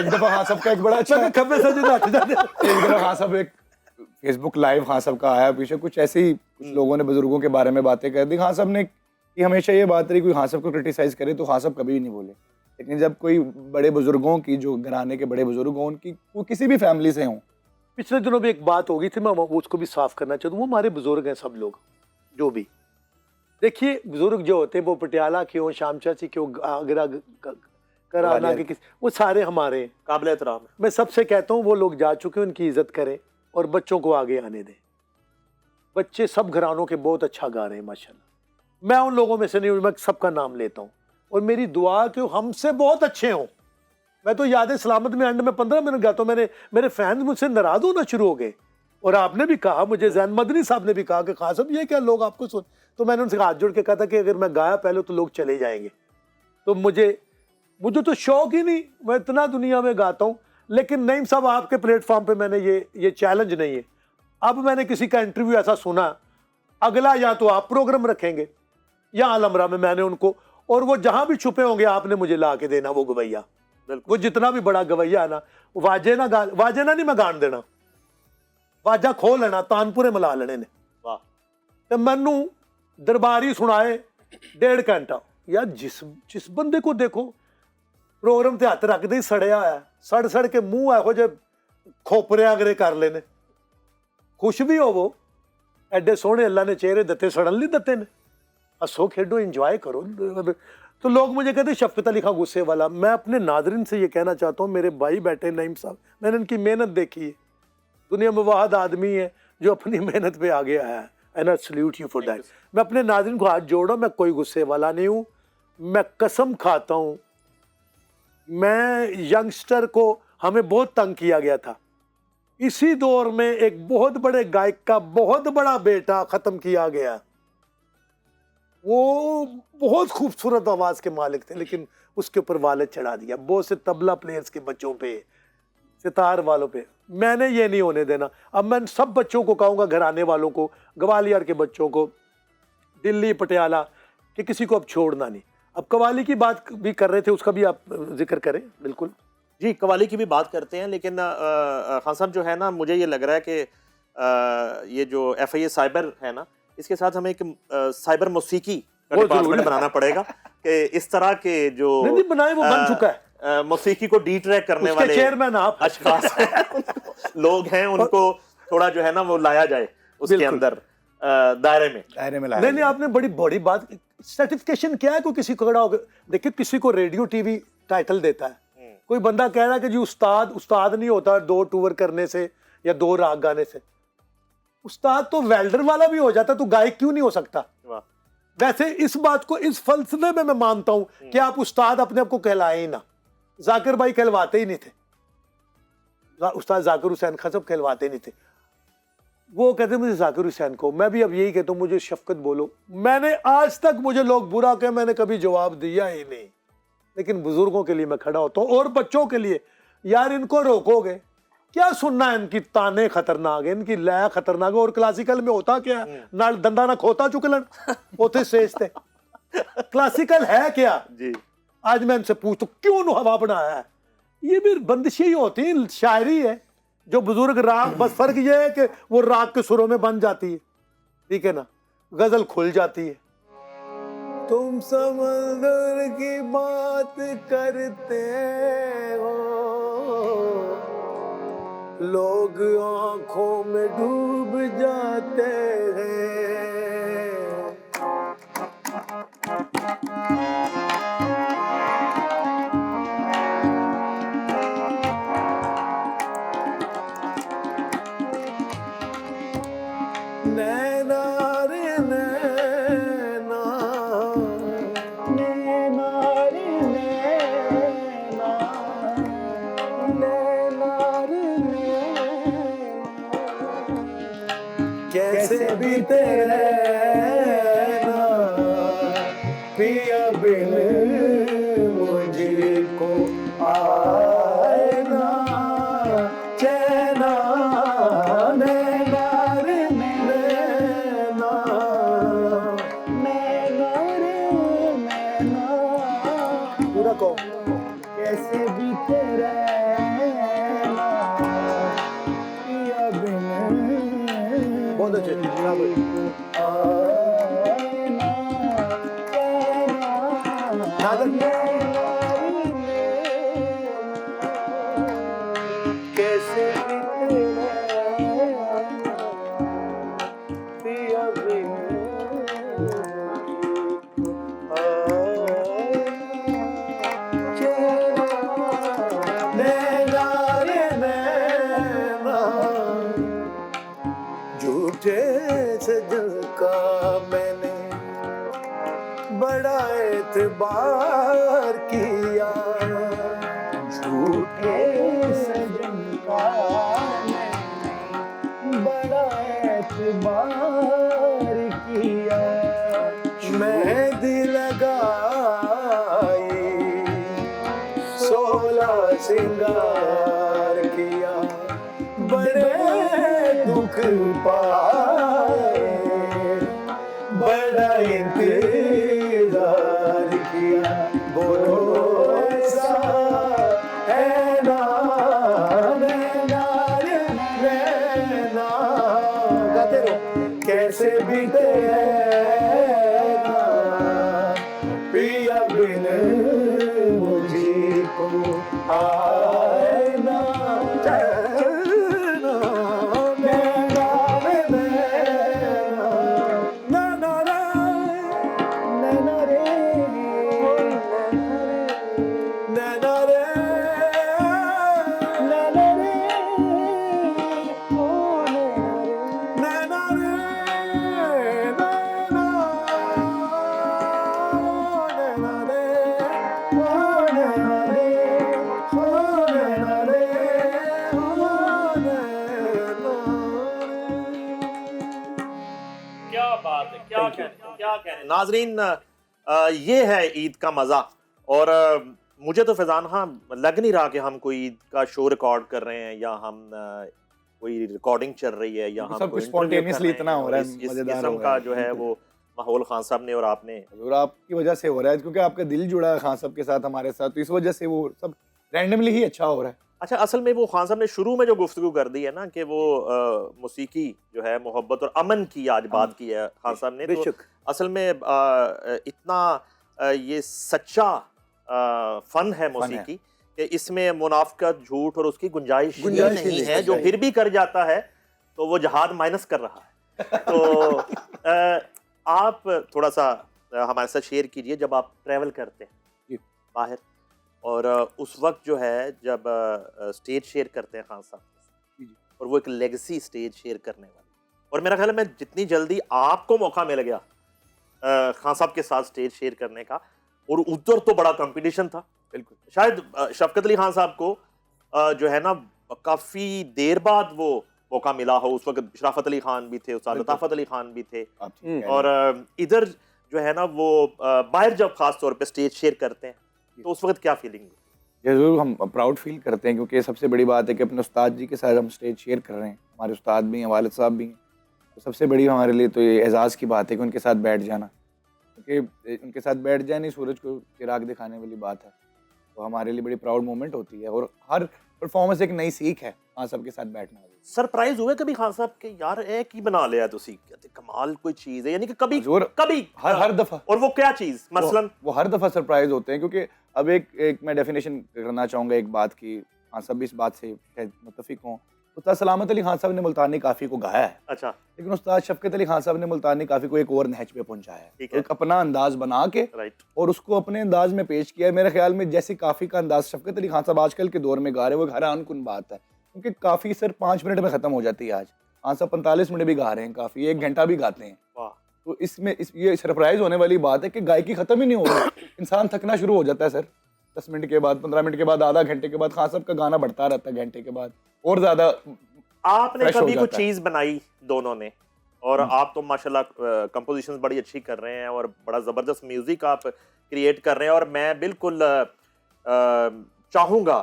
दफा हाँ सबका एक बड़ा अच्छा एक दफा हाँ सब एक फेसबुक लाइव हाँ सब का आया पीछे, कुछ ऐसे ही कुछ लोगों ने बुजुर्गों के बारे में बातें कर दी। हाँ सब ने कि हमेशा ये बात रही, कोई हाँ सब को क्रिटिसाइज करे तो हाँ सब कभी नहीं बोले, लेकिन जब कोई बड़े बुजुर्गों की, जो घराने के बड़े बुजुर्ग हों, उनकी वो किसी भी फैमिली से हों। पिछले दिनों भी एक बात हो गई थी, मैं उसको भी साफ करना चाहता हूँ। वो हमारे बुजुर्ग हैं सब लोग, जो भी देखिए बुजुर्ग जो होते हैं, वो पटियाला के हो, शामचाची के हो, आगरा कराना के, वो सारे हमारे हैं, काबिल एहतराम। मैं सबसे कहता हूँ वो लोग जा चुके हैं, उनकी इज्जत करें और बच्चों को आगे आने दें। बच्चे सब घरानों के बहुत अच्छा गा रहे हैं माशाल्लाह। मैं उन लोगों में से नहीं हूँ, मैं सबका नाम लेता हूँ और मेरी दुआ कि हमसे बहुत अच्छे हों। मैं तो याद सलामत में एंड में 15 मिनट गाता हूँ, मेरे फैंस मुझसे नाराज होना शुरू हो गए। और आपने भी कहा, मुझे जैन मदनी साहब ने भी कहा कि खान साहब ये क्या लोग आपको सुन, तो मैंने उनसे हाथ जोड़ के कहा था कि अगर मैं गाया पहले तो लोग चले जाएंगे। तो मुझे तो शौक ही नहीं, मैं इतना दुनिया में गाता हूँ। लेकिन नईम साहब आपके प्लेटफॉर्म पे मैंने ये चैलेंज नहीं है। अब मैंने किसी का इंटरव्यू ऐसा सुना, अगला या तो आप प्रोग्राम रखेंगे या अलमरा में मैंने उनको, और वो जहां भी छुपे होंगे आपने मुझे ला के देना वो गवैया। वो जितना भी बड़ा गवैया है ना, वाजे ना नहीं मैं गान देना, वाजा खो लेना, तानपुरे मिला लेने ने। वाह। तो मैनू दरबारी सुनाए 1.5 घंटा। यार जिस बंदे को देखो प्रोग्राम ते हथ रखते ही सड़िया है, सड़ के मुंह एहो जे खोपरे आगरे कर लेने। खुश भी हो वो, एडे सोहने अल्लाह ने चेहरे दिते, सड़न नहीं दिते ने। हंसो खेडो एंजॉय करो। तो लोग मुझे कहते शफकत अली खां गुस्से वाला। मैं अपने नादरीन से ये कहना चाहता हूँ, मेरे भाई बैठे नईम साहब, मैंने इनकी मेहनत देखी है। दुनिया में वाहद आदमी है जो अपनी मेहनत पे आगे आया है, and I salute you for that. मैं अपने नादरीन को हाथ जोड़ो, मैं कोई गुस्से वाला नहीं हूँ। मैं कसम खाता हूँ, मैं यंगस्टर को हमें बहुत तंग किया गया था। इसी दौर में एक बहुत बड़े गायक का बहुत बड़ा बेटा खत्म किया गया। वो बहुत खूबसूरत आवाज के मालिक थे, लेकिन उसके ऊपर वाले चढ़ा दिया बहुत से तबला प्लेयर्स के बच्चों पे, सितार वालों पे। मैंने ये नहीं होने देना। अब मैं सब बच्चों को कहूँगा, घराने वालों को, ग्वालियर के बच्चों को, दिल्ली पटियाला, कि किसी को अब छोड़ना नहीं। अब कवाली की बात भी कर रहे थे, उसका भी आप जिक्र करें। बिल्कुल जी, कवाली की भी बात करते हैं, लेकिन खान साहब जो है ना, मुझे ये लग रहा है कि ये जो FIA साइबर है ना, इसके साथ हमें एक साइबर मौसीकी का डिपार्टमेंट बनाना पड़ेगा कि इस तरह के जो नहीं बनाए, वो बन चुका है। मौसीकी को डीट्रैक करने वाले चेयरमैन आप अशखास लोग हैं, उनको थोड़ा जो है ना वो लाया जाए उसके अंदर दायरे में लाया। नहीं, आपने बड़ी बात। सर्टिफिकेशन क्या है? कोई किसी को खड़ा होकर देखिए, किसी को रेडियो टीवी टाइटल देता है, कोई बंदा कह रहा है कि जी उस्ताद नहीं होता 2 टूर करने से या 2 राग गाने से। उस्ताद तो वेल्डर वाला भी हो जाता, तो गायक क्यों नहीं हो सकता? वैसे इस बात को, इस फलसफे में मैं मानता हूं कि आप उस्ताद अपने आप को कहलाए ही ना। जाकिर भाई कहलवाते ही नहीं थे, उस्ताद जाकिर हुसैन खान साहब कहलवाते नहीं थे। वो कहते मुझे जाकिर हुसैन को, मैं भी अब यही कहता हूँ मुझे शफकत बोलो। मैंने आज तक, मुझे लोग बुरा कहे, मैंने कभी जवाब दिया ही नहीं, लेकिन बुजुर्गों के लिए मैं खड़ा होता हूँ और बच्चों के लिए। यार इनको रोकोगे क्या? सुनना है इनकी ताने खतरनाक है, इनकी लय खतरनाक है। और क्लासिकल में होता क्या है? ना दंदा ना खोता चुकलन होते सेजते। क्लासिकल है क्या जी? आज मैं इनसे पूछता हूँ क्यों हवा बनाया है? ये भी बंदिशें ही होती हैं, शायरी है जो बुजुर्ग राग, बस फर्क ये है कि वो राग के सुरों में बन जाती है, ठीक है ना, गजल खुल जाती है। तुम समंदर की बात करते हो, लोग आंखों में डूब जाते हैं। नैना रे नैना, नैना रे नैना, नैना रे नैना, कैसे बीते रहना पिया बिन मुझको आए ना चैना। कैसे बीते रहना पिया बिन, बहुत अच्छे कैसे पिया बिन सजन का मैंने बड़ा एतबार किया, झूठे सजन का मैंने बड़ा एतबार किया। मेहंदी लगाई 16 सिंगार पाए, बड़ा इंतजार किया, बोलो ऐसा है ना, नैना रे नैना, गाते रहो, कैसे बीते नैना, पिया बिन मुझको आए ना, नैना, नैना रे नैना, नैना रे, नैना रे, नैना रे, नैना रे, नैना रे, क्या बात है, क्या कहने नाजरीन, ये है ईद का मजा। और मुझे तो फैजान हाँ लग नहीं रहा कि हम कोई ईद का शो रिकॉर्ड कर रहे हैं या हम कोई रिकॉर्डिंग चल रही है या हम सब कुछ कोई interview कर spontaneously रहे हैं। इतना हो रहा है, इस मजेदार किस्म हो का रहा है, जो है बिल्कुल। वो माहौल खान साहब ने और आपने और आपकी वजह से हो रहा है, क्योंकि आपका दिल जुड़ा है खान साहब के साथ, हमारे साथ, तो इस वजह से वो सब रैंडमली ही अच्छा हो रहा है। अच्छा, असल में वो खान साहब ने शुरू में जो गुफ्तगू कर दी है ना कि वो मौसीकी जो है मोहब्बत और अमन की आज बात की है खान साहब ने, तो बेशक असल में इतना ये सच्चा फन है मौसीकी कि इसमें मुनाफकत, झूठ और उसकी गुंजाइश ही नहीं है। जो फिर भी कर जाता है तो वो जहाद माइनस कर रहा है। तो आप थोड़ा सा हमारे साथ शेयर कीजिए, जब आप ट्रैवल करते हैं बाहर और उस वक्त जो है जब स्टेज शेयर करते हैं खान साहब और वो एक लेगेसी स्टेज शेयर करने वाली, और मेरा ख्याल है मैं जितनी जल्दी आपको मौका मिल गया खान साहब के साथ स्टेज शेयर करने का, और उधर तो बड़ा कंपटीशन था। बिल्कुल, शायद शफकत अली खान साहब को जो है ना काफी देर बाद वो मौका मिला हो। उस वक्त शराफत अली खान भी थे, उस्ताद लताफत अली खान भी थे, आप ठीक कह रहे हैं। और इधर जो है ना वो बाहर जब खास तौर पे स्टेज शेयर करते हैं तो उस वक्त क्या फीलिंग है? ये ज़रूर हम प्राउड फील करते हैं, क्योंकि सबसे बड़ी बात है कि अपने उस्ताद जी के साथ हम स्टेज शेयर कर रहे हैं। हमारे उस्ताद भी हैं, वालिद साहब भी हैं, तो सबसे बड़ी हमारे लिए तो ये एजाज़ की बात है कि उनके साथ बैठ जाना, क्योंकि उनके साथ बैठ जाने सूरज को चिराग दिखाने वाली बात है। तो हमारे लिए बड़ी प्राउड मोमेंट होती है, और हर परफॉर्मेंस एक नई सीख है खान साहब के साथ बैठना। सरप्राइज हुए कभी खान साहब के, यार एक ही बना लिया तुसी, कहते कमाल कोई चीज है, यानी कि कभी हजूर, कभी हर दफ़ा, और वो क्या चीज मसलन? वो हर दफ़ा सरप्राइज होते हैं, क्योंकि अब एक मैं डेफिनेशन करना चाहूँगा एक बात की, खान साहब भी इस बात से शायद मुत्तफिक हों। उस्ताद सलामत अली खान साहब ने मुल्तानी काफ़ी को गाया है, अच्छा, लेकिन उस्ताद शफकत अली खान साहब ने मुल्तानी काफ़ी को एक और नहज पे पहुंचाया ठीक है, है। एक अपना अंदाज बना के राइट, और उसको अपने अंदाज में पेश किया है। मेरे ख्याल में जैसे काफ़ी का अंदाज शफकत अली खान साहब आजकल के दौर में गा रहे हैं, वो हैरान कुन बात है, क्योंकि काफ़ी सर 5 मिनट में ख़त्म हो जाती है। आज खान साहब 45 मिनट भी गा रहे हैं, काफ़ी 1 घंटा भी गाते हैं। वाह, तो इसमें ये सरप्राइज होने वाली बात है कि गायकी खत्म ही नहीं हो रही, इंसान थकना शुरू हो जाता है सर। 10 मिनट के बाद, 15 मिनट के बाद, आधा घंटे के बाद खान साहब का गाना बढ़ता रहता है, घंटे के बाद और ज्यादा। आपने फ्रेश हो कभी कुछ जाता है। चीज बनाई दोनों ने, और आप तो माशाल्लाह कंपोजिशंस बड़ी अच्छी कर रहे हैं और बड़ा जबरदस्त म्यूजिक आप क्रिएट कर रहे हैं, और मैं बिल्कुल चाहूँगा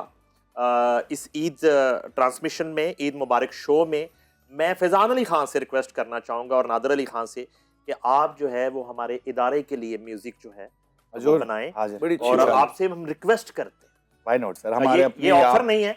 इस ईद ट्रांसमिशन में, ईद मुबारक शो में, मैं फैजान अली खान से रिक्वेस्ट करना चाहूँगा और नादर अली खान से कि आप जो है वो हमारे इदारे के लिए म्यूजिक जो है वो हजूर, बनाएं, हाजिर। बड़ी अच्छी और बात है। आपसे हम रिक्वेस्ट करते हैं। व्हाई नॉट सर, हमारे अपने ये ऑफर नहीं है,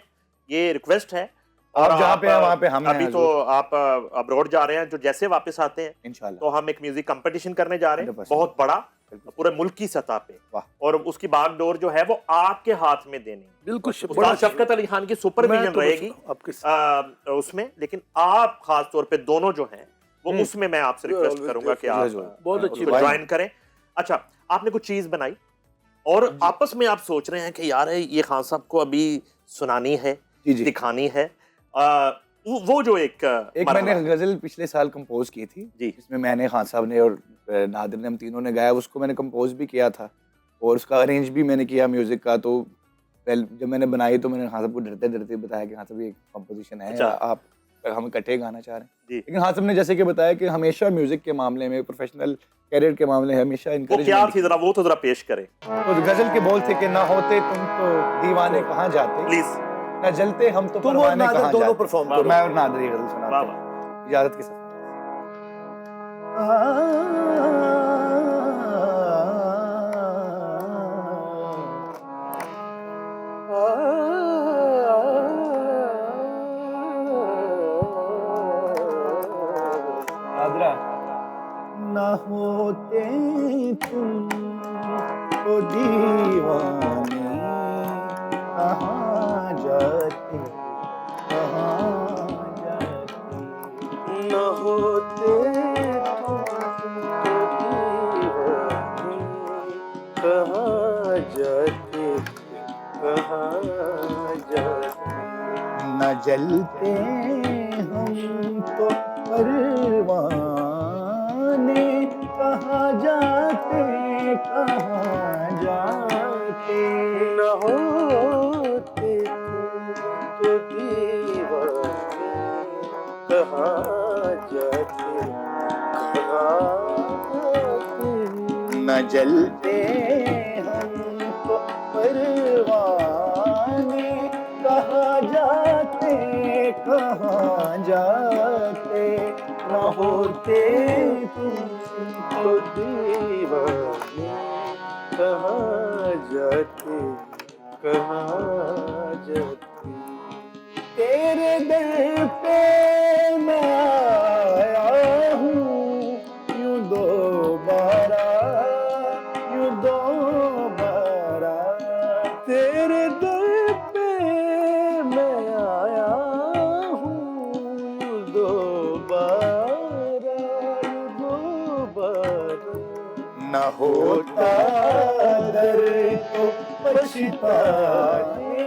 ये रिक्वेस्ट है। आप जहाँ पे हैं वहाँ पे हम हैं, अभी तो आप अब्रॉड जा रहे हैं, जो जैसे वापस आते हैं इंशाल्लाह तो हम एक म्यूजिक कंपटीशन करने जा रहे हैं 100%। बहुत बड़ा, बिल्कुल। पूरे मुल्क की सतह पे, वाह। और उसकी बागडोर जो है वो आपके हाथ में देनी है। बिल्कुल उस्ताद शफकत अली खान की सुपरविजन रहेगी आपके उसमें, लेकिन आप खास तौर पे दोनों जो हैं वो उसमें मैं आपसे रिक्वेस्ट always करूंगा कि आप हजूर। बहुत अच्छी बात। ज्वाइन करें। अच्छा, आपने कुछ चीज बनाई और आपस में आप सोच रहे हैं कि यार ये खान साहब को अभी सुनानी है, जी जी। दिखानी है, वो जो एक मैंने मरहला। गजल पिछले साल कंपोज की थी जी। जिसमें मैंने, खान साहब ने और नादिर ने, हम तीनों ने गाया। उसको मैंने कंपोज भी किया था और उसका अरेंज भी मैंने किया म्यूजिक का। तो जब मैंने बनाई तो मैंने खान साहब को डरते डरते बताया कि हाँ साहब ये कंपोजिशन है, अच्छा। आप हम इकट्ठे गाना चाह रहे हैं। जी। लेकिन खान साहब ने जैसे कि बताया कि हमेशा म्यूजिक के मामले में, प्रोफेशनल कैरियर के मामले में हमेशा वो इनकरेज। क्या थी, जरा वो तो जरा पेश करें तो गजल के बोल थे कि ना होते तुम तो दीवाने कहाँ जाते, प्लीज। ना जलते हम तो तुम और परवाने नादिर कहाँ दोनों जाते। परफॉर्म वाह, करो। मैं और नादिर ये गजल वाह सुनाते हैं। वाह। इजाज़त के साथ। आदरा ना होते तुम तो दीवाने कहाँ जाते कहाँ जाते न होते तुम तो दीवाने कहाँ जाते कहाँ जाते न जलते हम तो परवाने कहाँ जाते कहाँ जाते न होते तुम तो दीवाने कहाँ जाते कहाँ जाते न जलते हम तो परवाने कहाँ जाते कहाँ जाते न होते तुम तो दीवाने कहाँ जाते कहाँ जाते तेरे दर पे मैं आया हूँ यूं दोबारा तेरे दर पे मैं आया हूँ दोबारा न होता दर तो पछताने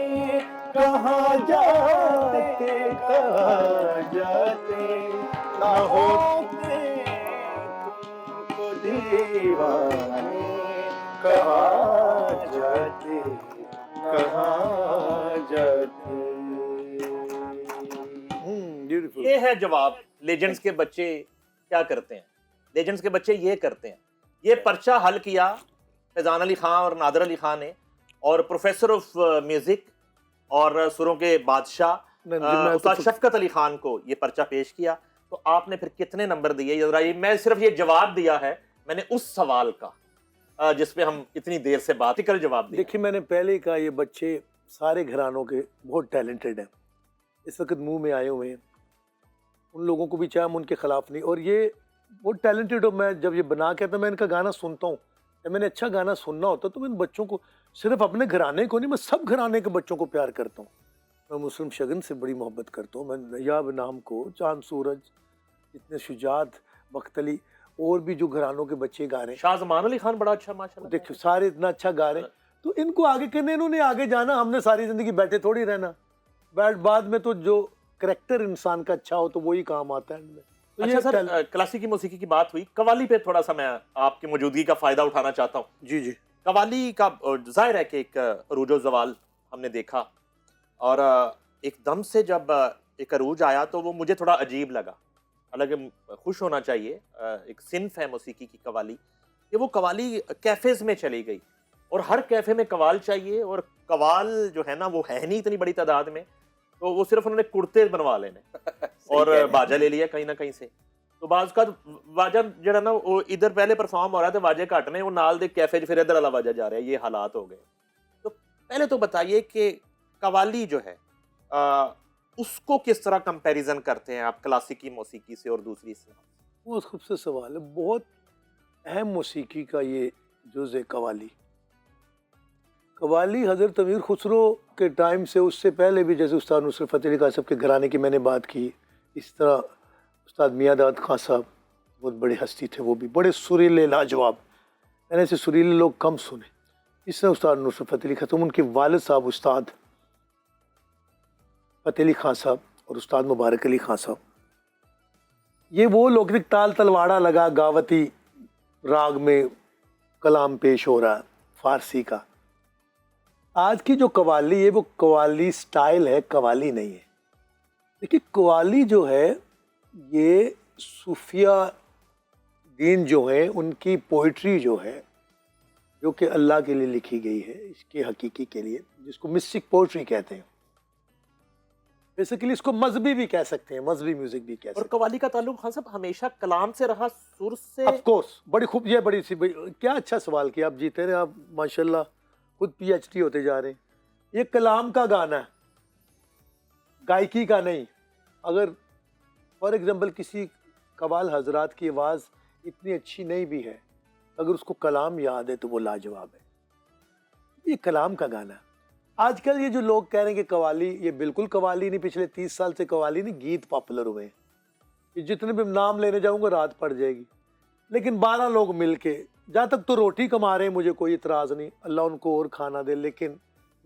कहाँ जाते न होते तुमको दीवाने कहाँ जाते ब्यूटीफुल। ये है जवाब। लेजेंड्स के बच्चे क्या करते हैं? लेजेंड्स के बच्चे ये करते हैं। ये पर्चा हल किया फैजान अली खान और नादिर अली खान ने, और प्रोफेसर ऑफ म्यूजिक और सुरों के बादशाह उस्ताद शफकत अली खान को ये पर्चा पेश किया। तो आपने फिर कितने नंबर दिए? जरा ये मैं सिर्फ ये जवाब दिया है मैंने उस सवाल का जिसपे हम इतनी देर से बात कर जवाब दिया। देखिए, मैंने पहले ही कहा ये बच्चे सारे घरानों के बहुत टैलेंटेड हैं, इस वक्त मुंह में आए हुए हैं। उन लोगों को भी चाहे हम उनके खिलाफ नहीं, और ये बहुत टैलेंटेड हो। मैं जब ये बना के आता मैं इनका गाना सुनता हूँ, जब मैंने अच्छा गाना सुनना होता तो मैं इन बच्चों को, सिर्फ अपने घराने को नहीं, मैं सब घराने के बच्चों को प्यार करता हूँ। मैं मुस्लिम शगन से बड़ी मोहब्बत करता हूँ। मैं नयाब नाम को, चांद सूरज, इतने शुजात, बख्त अली, और भी जो घरानों के बच्चे गा रहे हैं, शाहजमान अली खान बड़ा अच्छा माशाल्लाह। देखियो सारे इतना अच्छा गा रहे हैं, तो इनको आगे करने, इन्होंने आगे जाना। हमने सारी जिंदगी बैठे थोड़ी रहना। बाद में तो जो करेक्टर इंसान का अच्छा हो तो वही काम आता है इनमें। तो अच्छा ये सर, क्लासिकी मौसीकी की बात हुई, कवाली पे थोड़ा सा मैं आपकी मौजूदगी का फायदा उठाना चाहता हूँ। जी जी। कवाली का जाहिर है कि एक अरूज व ज़वाल हमने देखा, और एकदम से जब एक अरूज आया तो वो मुझे थोड़ा अजीब लगा। हालांकि खुश होना चाहिए, एक सिन्फ है मौसीकी की कवाली, कि वो कवाली कैफ़ेज़ में चली गई, और हर कैफ़े में कवाल चाहिए, और कवाल जो है ना वो है नहीं इतनी बड़ी तादाद में, तो वो सिर्फ उन्होंने कुर्ते बनवा लेने और बाजा ले लिया कहीं ना कहीं से। तो बाज़ का वाजा जरा ना वो इधर पहले परफॉर्म हो रहा था, वाजे घट ने, वो नाल दे कैफे फिर इधर वाला वाजा जा रहा है, ये हालात हो गए। तो पहले तो बताइए कि कवाली जो है उसको किस तरह कंपैरिजन करते हैं आप क्लासिकी मौसीकी से और दूसरी से? बहुत खूबसूरत सवाल है। बहुत अहम मौसीकी का ये जुज़ है कवाली। कवाली हज़रत अमीर खुसरो के टाइम से, उससे पहले भी, जैसे उस्ताद नुसरत फ़तेह अली खान साहब के घराने की मैंने बात की, इस तरह उस्ताद मियां दाद खान साहब बहुत बड़े हस्ती थे, वो भी बड़े सुरीले लाजवाब। मैंने ऐसे सुरीले लोग कम सुने। इस तरह उस्ताद नुसरत फ़तेह अली खान साहब, उनके वालिद साहब उस्ताद फ़तेह अली खान साहब और उस्ताद मुबारक अली खान साहब, ये वो लोग, ताल तलवाड़ा लगा गावती राग में कलाम पेश हो रहा है फ़ारसी का। आज की जो कवाली है वो कवाली स्टाइल है, कवाली नहीं है। देखिए, कवाली जो है ये सूफिया दीन जो है उनकी पोइट्री जो है, जो कि अल्लाह के लिए लिखी गई है, इसके हकीकी के लिए, जिसको मिस्टिक पोइट्री कहते हैं। बेसिकली इसको मजहबी भी कह सकते हैं, मजहबी म्यूजिक भी कह और सकते हैं। कवाली का ताल्लुक खान साहब हमेशा कलाम से रहा, सुर से? ऑफ कोर्स, बड़ी खूब, ये बड़ी सी क्या अच्छा सवाल किया आप, जीते रहे आप माशाल्लाह, खुद PhD होते जा रहे हैं। ये कलाम का गाना है, गायकी का नहीं। अगर फॉर एग्जांपल किसी कवाल हजरात की आवाज़ इतनी अच्छी नहीं भी है, अगर उसको कलाम याद है तो वो लाजवाब है। ये कलाम का गाना है। आजकल ये जो लोग कह रहे हैं कि कवाली, ये बिल्कुल कवाली नहीं, पिछले 30 साल से कवाली नहीं, गीत पॉपुलर हुए हैं। ये जितने भी नाम लेने जाऊंगा रात पड़ जाएगी, लेकिन 12 लोग मिलके, जहाँ तक तो रोटी कमा रहे हैं मुझे कोई इतराज़ नहीं, अल्लाह उनको और खाना दे, लेकिन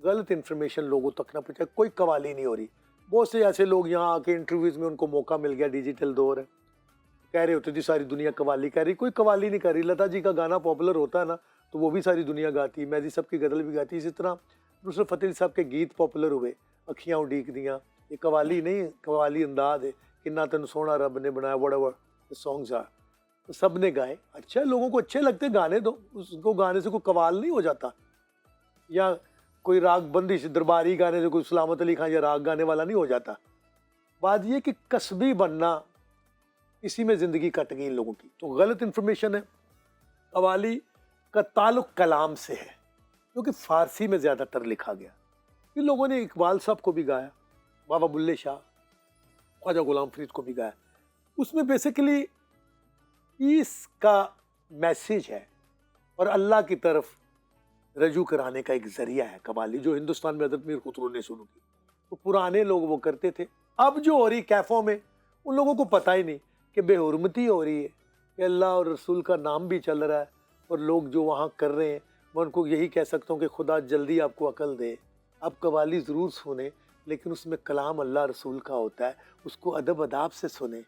गलत इन्फॉर्मेशन लोगों तक ना पहुँचे। कोई कवाली नहीं हो रही। बहुत से ऐसे लोग यहाँ आके इंटरव्यूज़ में उनको मौका मिल गया, डिजिटल दौर है, कह रहे होते थी सारी दुनिया कवाली कर रही। कोई कवाली नहीं कर रही। लता जी का गाना पॉपुलर होता है ना, तो वो भी सारी दुनिया गाती है, मेहदी साहब की गज़ल भी गाती है। इसी तरह नुसरत फ़तेह अली साहब के गीत पॉपुलर हुए, अखियाँ उड़ीक दियाँ, ये कवाली नहीं, कवाली अंदाज है। किन्ना तन सोना रब ने बनाया, व्हाटएवर सॉन्ग्स आर, तो सब ने गाए। अच्छा, लोगों को अच्छे लगते गाने दो, उसको गाने से कोई कवाल नहीं हो जाता। या कोई राग बंदिश दरबारी गाने से कोई सलामत अली खान या राग गाने वाला नहीं हो जाता। बात ये कि कस्बी बनना, इसी में ज़िंदगी कट गई इन लोगों की। तो गलत इन्फॉर्मेशन है। कवाली का ताल्लुक कलाम से है, क्योंकि फ़ारसी में ज़्यादातर लिखा गया। इन लोगों ने इकबाल साहब को भी गाया, बाबा बुल्ले शाह, ख्वाजा गुलाम फरीद को भी गाया। उसमें बेसिकली पीस का मैसेज है और अल्लाह की तरफ रजू कराने का एक ज़रिया है कवाली, जो हिंदुस्तान में हज़रत मीर खुसरो ने शुरू की। तो पुराने लोग वो करते थे। अब जो हो रही कैफ़ों में, उन लोगों को पता ही नहीं कि बेहुरमती हो रही है, कि अल्लाह और रसूल का नाम भी चल रहा है, और लोग जो वहाँ कर रहे हैं, मैं उनको यही कह सकता हूँ कि खुदा जल्दी आपको अकल दे। आप कवाली ज़रूर सुने, लेकिन उसमें कलाम अल्लाह रसूल का होता है, उसको अदब अदाब से सुने।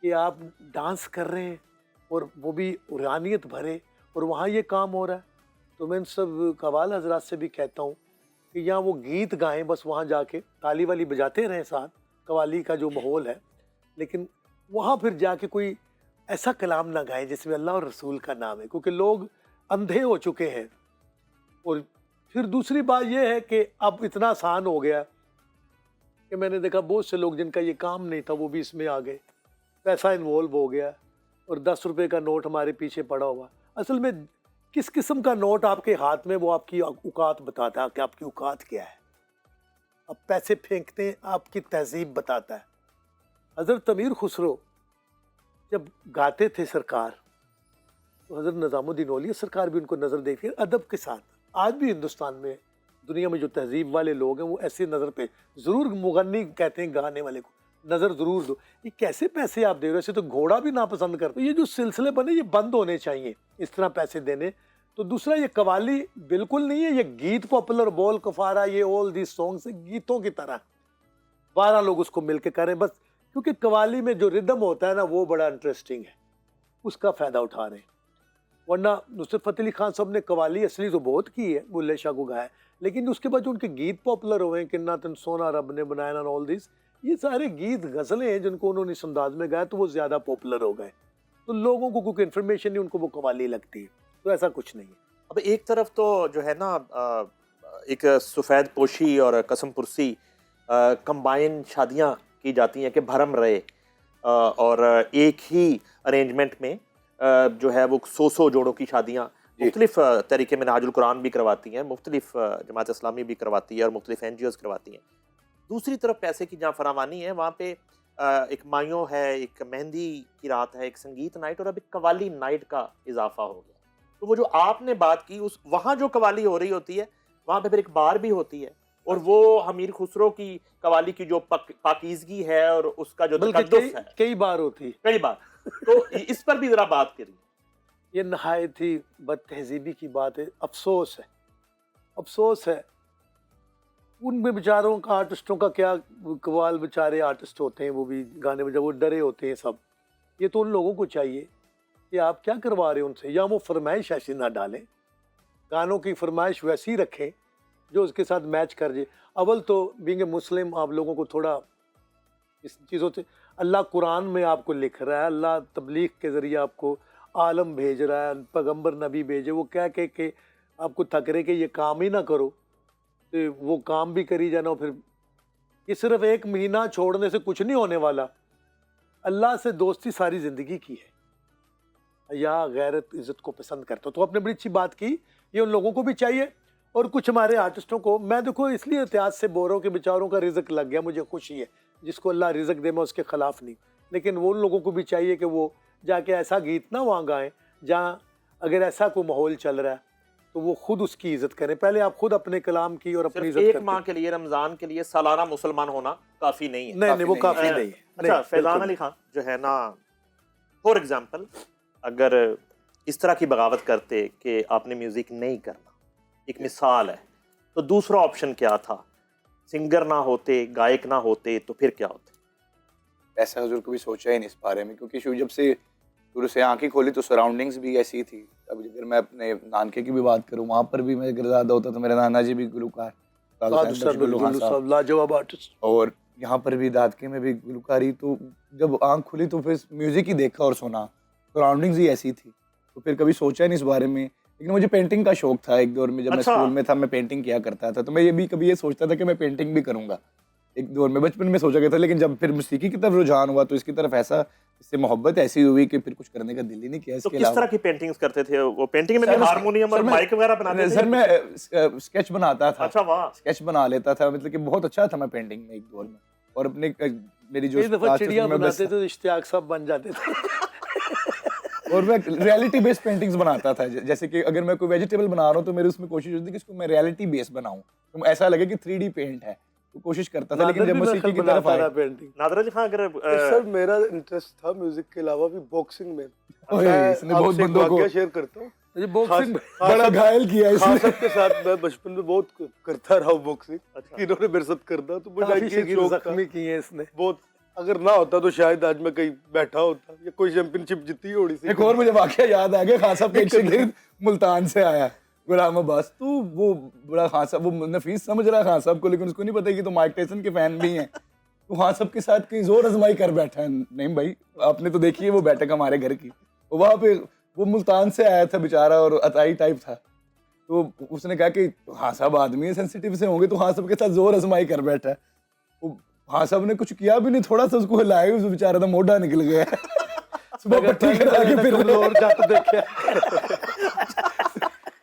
कि आप डांस कर रहे हैं और वो भी रूहानियत भरे, और वहाँ ये काम हो रहा है। तो मैं इन सब कवाल हजरात से भी कहता हूँ कि यहाँ वो गीत गाएं, बस वहाँ जाके ताली वाली बजाते रहें साथ, कवाली का जो माहौल है, लेकिन वहाँ फिर जाके कोई ऐसा कलाम ना गाएं जिसमें अल्लाह और रसूल का नाम है, क्योंकि लोग अंधे हो चुके हैं। और फिर दूसरी बात यह है कि अब इतना आसान हो गया कि मैंने देखा बहुत से लोग जिनका ये काम नहीं था वो भी इसमें आ गए, पैसा इन्वॉल्व हो गया, और 10 रुपए का नोट हमारे पीछे पड़ा हुआ। असल में किस किस्म का नोट आपके हाथ में, वो आपकी औकात बताता है कि आपकी औकात क्या है। अब पैसे फेंकते हैं, आपकी तहजीब बताता है। हज़रत अमीर खुसरो जब गाते थे सरकार, तो हज़रत निज़ामुद्दीन औलिया सरकार भी उनको नज़र देखती है अदब के साथ। आज भी हिंदुस्तान में, दुनिया में जो तहजीब वाले लोग हैं, वो ऐसी नज़र पे ज़रूर, मुगन्नी कहते हैं गाने वाले को, नज़र ज़रूर दो। ये कैसे पैसे आप दे रहे हो? ऐसे तो घोड़ा भी नापसंद करते। तो ये जो सिलसिले बने, ये बंद होने चाहिए, इस तरह पैसे देने। तो दूसरा, ये कवाली बिल्कुल नहीं है, ये गीत पॉपुलर, बोल कफारा, ये ऑल दीज सॉन्ग्स गीतों की तरह 12 लोग उसको मिलके करें बस, क्योंकि कवाली में जो रिदम होता है ना, वो बड़ा इंटरेस्टिंग है, उसका फ़ायदा उठा रहे हैं। वरना नुसरत फ़तेह अली खान साहब ने कवाली असली तो बहुत की है, बुल्ले शाह को गाया, लेकिन उसके बाद जो उनके गीत पॉपुलर हुए हैं, किन्ना तन सोना रब ने बनाया ना, ऑल दिस, ये सारे गीत गज़लें हैं जिनको उन्होंने इस अंदाज में गाया, तो वो ज़्यादा पॉपुलर हो गए। तो लोगों को कोई इन्फॉर्मेशन नहीं, उनको वो कवाली लगती है। तो ऐसा कुछ नहीं है। अब एक तरफ तो जो है ना, एक सफ़ेद पोशी और कसम पुरसी कंबाइन शादियाँ की जाती हैं कि भरम रहे, और एक ही अरेंजमेंट में जो है वो 100 जोड़ों की शादियाँ मुख्तलिफ तरीके में नाजुल कुरान भी करवाती हैं, मुख्तलिफ जमात इस्लामी भी करवाती है और मुख्तलिफ NGOs करवाती हैं। दूसरी तरफ पैसे की जहाँ फरावानी है, वहाँ पे एक मायों है, एक मेहंदी की रात है, एक संगीत नाइट, और अब एक कवाली नाइट का इजाफा हो गया। तो वो जो आपने बात की, उस वहाँ जो कवाली हो रही होती है, वहाँ पे फिर एक बार भी होती है, और वो अमीर खुसरो की कवाली की जो पाकीज़गी है और उसका जो तकद्दुस है, कई बार होती है, कई बार। तो इस पर भी जरा बात करिए। ये नहायत ही बदतहजीबी की बात है। अफसोस है, अफसोस है उन बेचारों का, आर्टिस्टों का क्या कवाल, बेचारे आर्टिस्ट होते हैं, वो भी गाने बजा, वो डरे होते हैं सब। ये तो उन लोगों को चाहिए कि आप क्या करवा रहे हो उनसे, या वो फरमाइश ऐसी ना डालें, गानों की फरमाइश वैसी रखें जो उसके साथ मैच कर जाए। अव्वल तो बीइंग ए मुस्लिम, आप लोगों को थोड़ा इस चीज़ों से, अल्लाह कुरान में आपको लिख रहा है, अल्लाह तबलीग के ज़रिए आपको आलम भेज रहा है, पैगम्बर नबी भेजे, वो क्या कह के आपको थक रहे कि ये काम ही ना करो, तो वो काम भी करी जाना, फिर ये सिर्फ एक महीना छोड़ने से कुछ नहीं होने वाला। अल्लाह से दोस्ती सारी जिंदगी की है। या गैरत इज्जत को पसंद करता तो आपने बड़ी अच्छी बात की, ये उन लोगों को भी चाहिए। और कुछ हमारे आर्टिस्टों को मैं देखो इसलिए एहतियात से बोल रहा हूँ कि बेचारों का रिज़्क लग गया, मुझे खुशी है। जिसको अल्लाह रिज़्क दे मैं उसके ख़िलाफ़ नहीं, लेकिन वो उन लोगों को भी चाहिए कि वो जाके ऐसा गीत ना वहाँ गाएं जहाँ अगर ऐसा कोई माहौल चल रहा है तो वो खुद उसकी इज्जत करें। पहले आप खुद अपने कलाम की और अपनी सिर्फ इज्जत एक करते माह हैं। के लिए, रमजान के लिए सालाना मुसलमान होना काफी नहीं है। नहीं वो काफ़ी अ, नहीं है। अच्छा, नहीं, फैजान बिल्कुल अली खान जो है ना, फॉर एग्जाम्पल अगर इस तरह की बगावत करते कि आपने म्यूजिक नहीं करना, एक मिसाल है, तो दूसरा ऑप्शन क्या था? सिंगर ना होते, गायक ना होते, तो फिर क्या होता? ऐसा हजूर कभी सोचा ही नहीं इस बारे में, क्योंकि जब से शुरू से आंखें खोली तो सराउंडिंग्स भी ऐसी थी। अब अगर मैं अपने नानके की भी बात करूँ, वहाँ पर भी मैं अगर ज़्यादा होता तो मेरे नाना जी भी गुलकार, साधु साहब, बिल्कुल साहब, लाजवाब आर्टिस्ट। और यहाँ पर भी दादके में भी गुलकारी। तो जब आंख खुली तो फिर म्यूजिक ही देखा और सुना, सराउंडिंग्स ही ऐसी थी, तो फिर कभी सोचा नहीं इस बारे में। लेकिन मुझे पेंटिंग का शौक था एक दौर में, जब मैं अच्छा। स्कूल में था मैं पेंटिंग किया करता था, तो मैं ये भी कभी ये सोचता था कि मैं पेंटिंग भी करूंगा। एक दौर में बचपन में सोचा गया था, लेकिन जब फिर मौसीकी की तरफ रुझान हुआ तो इसकी तरफ ऐसा, इससे मोहब्बत ऐसी हुई कि फिर कुछ करने का दिल ही नहीं किया तो इसके किस तरह अलावा। की पेंटिंग्स करते थे? वो पेंटिंग में भी सर, हारमोनियम और सर, मैं- माइक वगैरह बनाते थे? सर मैं स्केच बनाता था। अच्छा, वाह। स्केच बना लेता था, मतलब कि बहुत अच्छा था मैं पेंटिंग में एक दौर में। और अपने मेरी जो कई दफ़ा क्लास थी, चिड़िया उसमें मैं बनाते थे बस- तो इश्तियाक साहब बन जाते थे। और मैं रियलिटी बेस्ड पेंटिंग्स बनाता था। जैसे कि अगर मैं कोई वेजिटेबल बना रहा हूँ तो मेरी उसमें कोशिश होती थी कि इसको मैं रियलिटी बेस्ड बनाऊं, तो ऐसा लगे कि 3D पेंट है, तो कोशिश करता था। लेकिन नादर जब भी मैं मौसीकी खल की तरफ बनाता आए, था पेंटिंग। नादर अली खान, अगर सर मेरा इंटरेस्ट था म्यूजिक के अलावा भी बॉक्सिंग में। ओए, मैं इसने बहुत आपसे एक बंदों को वाकया शेयर करता हूँ। ये बॉक्सिंग बड़ा घायल किया खान इसने। साहब के साथ मैं बचपन में बहुत करता रहा हूँ बॉक्सिंग। अच्छा। इन्होंने मेरे साथ करना तो मुझे काफी एक शकील शौक था जख्मी किए हैं इसने। बहुत। अगर ना होता तो शायद आज मैं कहीं बैठा होता या कोई चैंपियनशिप जीती होनी सी। एक और मुझे वाकया याद आ गया, खान साहब के एक शागिर्द मुल्तान से आया, गुलाम अब्बास। तो वो बड़ा खान साहब, वो नफीस समझ रहा है खान साहब को, लेकिन उसको नहीं पता कि तो माइक टायसन के फैन भी हैं। तो खान साहब के साथ कहीं जोर आजमाई कर बैठा है। नहीं भाई, आपने तो देखी है वो बैठक हमारे घर की, वहाँ पे वो मुल्तान से आया था बेचारा और अताई टाइप था। तो उसने कहा कि हाँ साहब आदमी सेंसिटिव से होंगे, तो हाँ साहब के साथ जोर आजमाई कर बैठा है। वो हाँ साहब ने कुछ किया भी नहीं, थोड़ा सा उसको हिलाया, उस बेचारा था मोढ़ा निकल गया। सुबह पट्टी करा के फिर कमजोर जात देखे।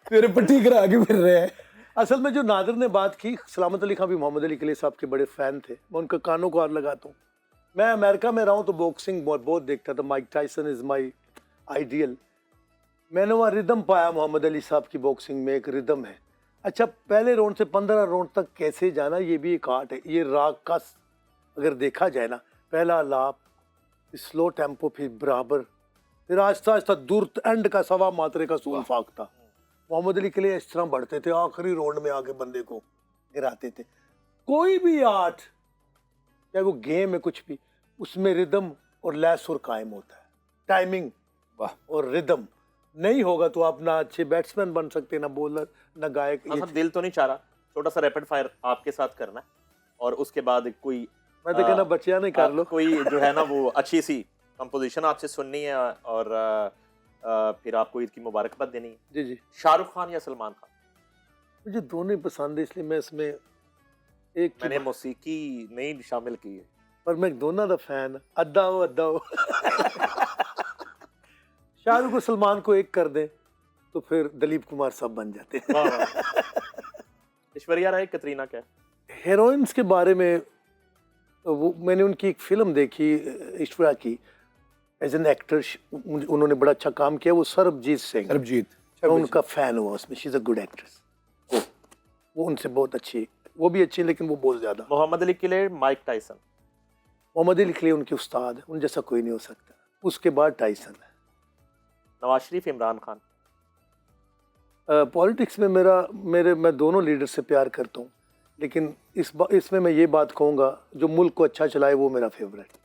फिर पट्टी करा के फिर रहे हैं। असल में जो नादिर ने बात की, सलामत अली खान भी मोहम्मद अली किले साहब के बड़े फ़ैन थे। मैं उनके कानों को हाथ लगाता हूँ। मैं अमेरिका में रहा हूँ तो बॉक्सिंग बहुत देखता था। Mike Tyson is my ideal. मैंने वहाँ रिदम पाया मोहम्मद अली साहब की बॉक्सिंग में, एक रिदम है। अच्छा, पहले राउंड से 15 राउंड तक कैसे जाना, ये भी एक आर्ट है। ये राग का अगर देखा जाए ना, पहला लाप, स्लो टेम्पो, फिर बराबर, फिर आहिस्ता आहिस्ता दूर एंड का सवा मात्रे का सूल फाकता। मोहम्मद अली के लिए इस तरह बढ़ते थे, आखिरी राउंड में आके बंदे को गिराते थे। कोई भी आर्ट, चाहे वो गेम है कुछ भी, उसमें रिदम और लय सुर कायम होता है। टाइमिंग और रिदम नहीं होगा तो आप ना अच्छे बैट्समैन बन सकते, ना बॉलर, ना गायक। हाँ साहब, दिल तो नहीं चाह रहा छोटा सा रैपिड फायर आपके साथ करना है, और उसके बाद कोई मैं तो कहना बचिया नहीं कर लो। कोई जो है ना वो अच्छी सी कंपोजिशन आपसे सुननी है, और फिर आपको ईद की मुबारकबाद देनी है। जी जी, शाहरुख खान या सलमान खान? मुझे दोनों ही पसंद है, इसलिए मैं इसमें एक की मैंने मौसीकी नहीं शामिल की है। पर मैं दोनों का फैन, अद्दा हो अद्दा हो। शाहरुख और सलमान को एक कर दें तो फिर दिलीप कुमार साहब बन जाते हैं। वाह वाह। ऐश्वर्या राय, कतरीना कैफ? हीरोइंस के बारे में वो मैंने उनकी एक फिल्म देखी ऐश्वर्या की, एज एन एक्टर उन्होंने बड़ा अच्छा काम किया। वो सरबजीत सिंह, सरबजीत, मैं उनका फैन हुआ उसमें। She is a good actress. वो उनसे बहुत अच्छी, वो भी अच्छी, लेकिन वो बहुत ज़्यादा। मोहम्मद अली किले, माइक टायसन? मोहम्मद अली के लिए उनके उस्ताद है, उन जैसा कोई नहीं हो सकता। उसके बाद टाइसन है। नवाज शरीफ, इमरान खान? पॉलिटिक्स में मैं दोनों लीडर से प्यार करता हूँ, लेकिन इसमें मैं ये बात कहूँगा, जो मुल्क को अच्छा चलाए वो मेरा फेवरेट।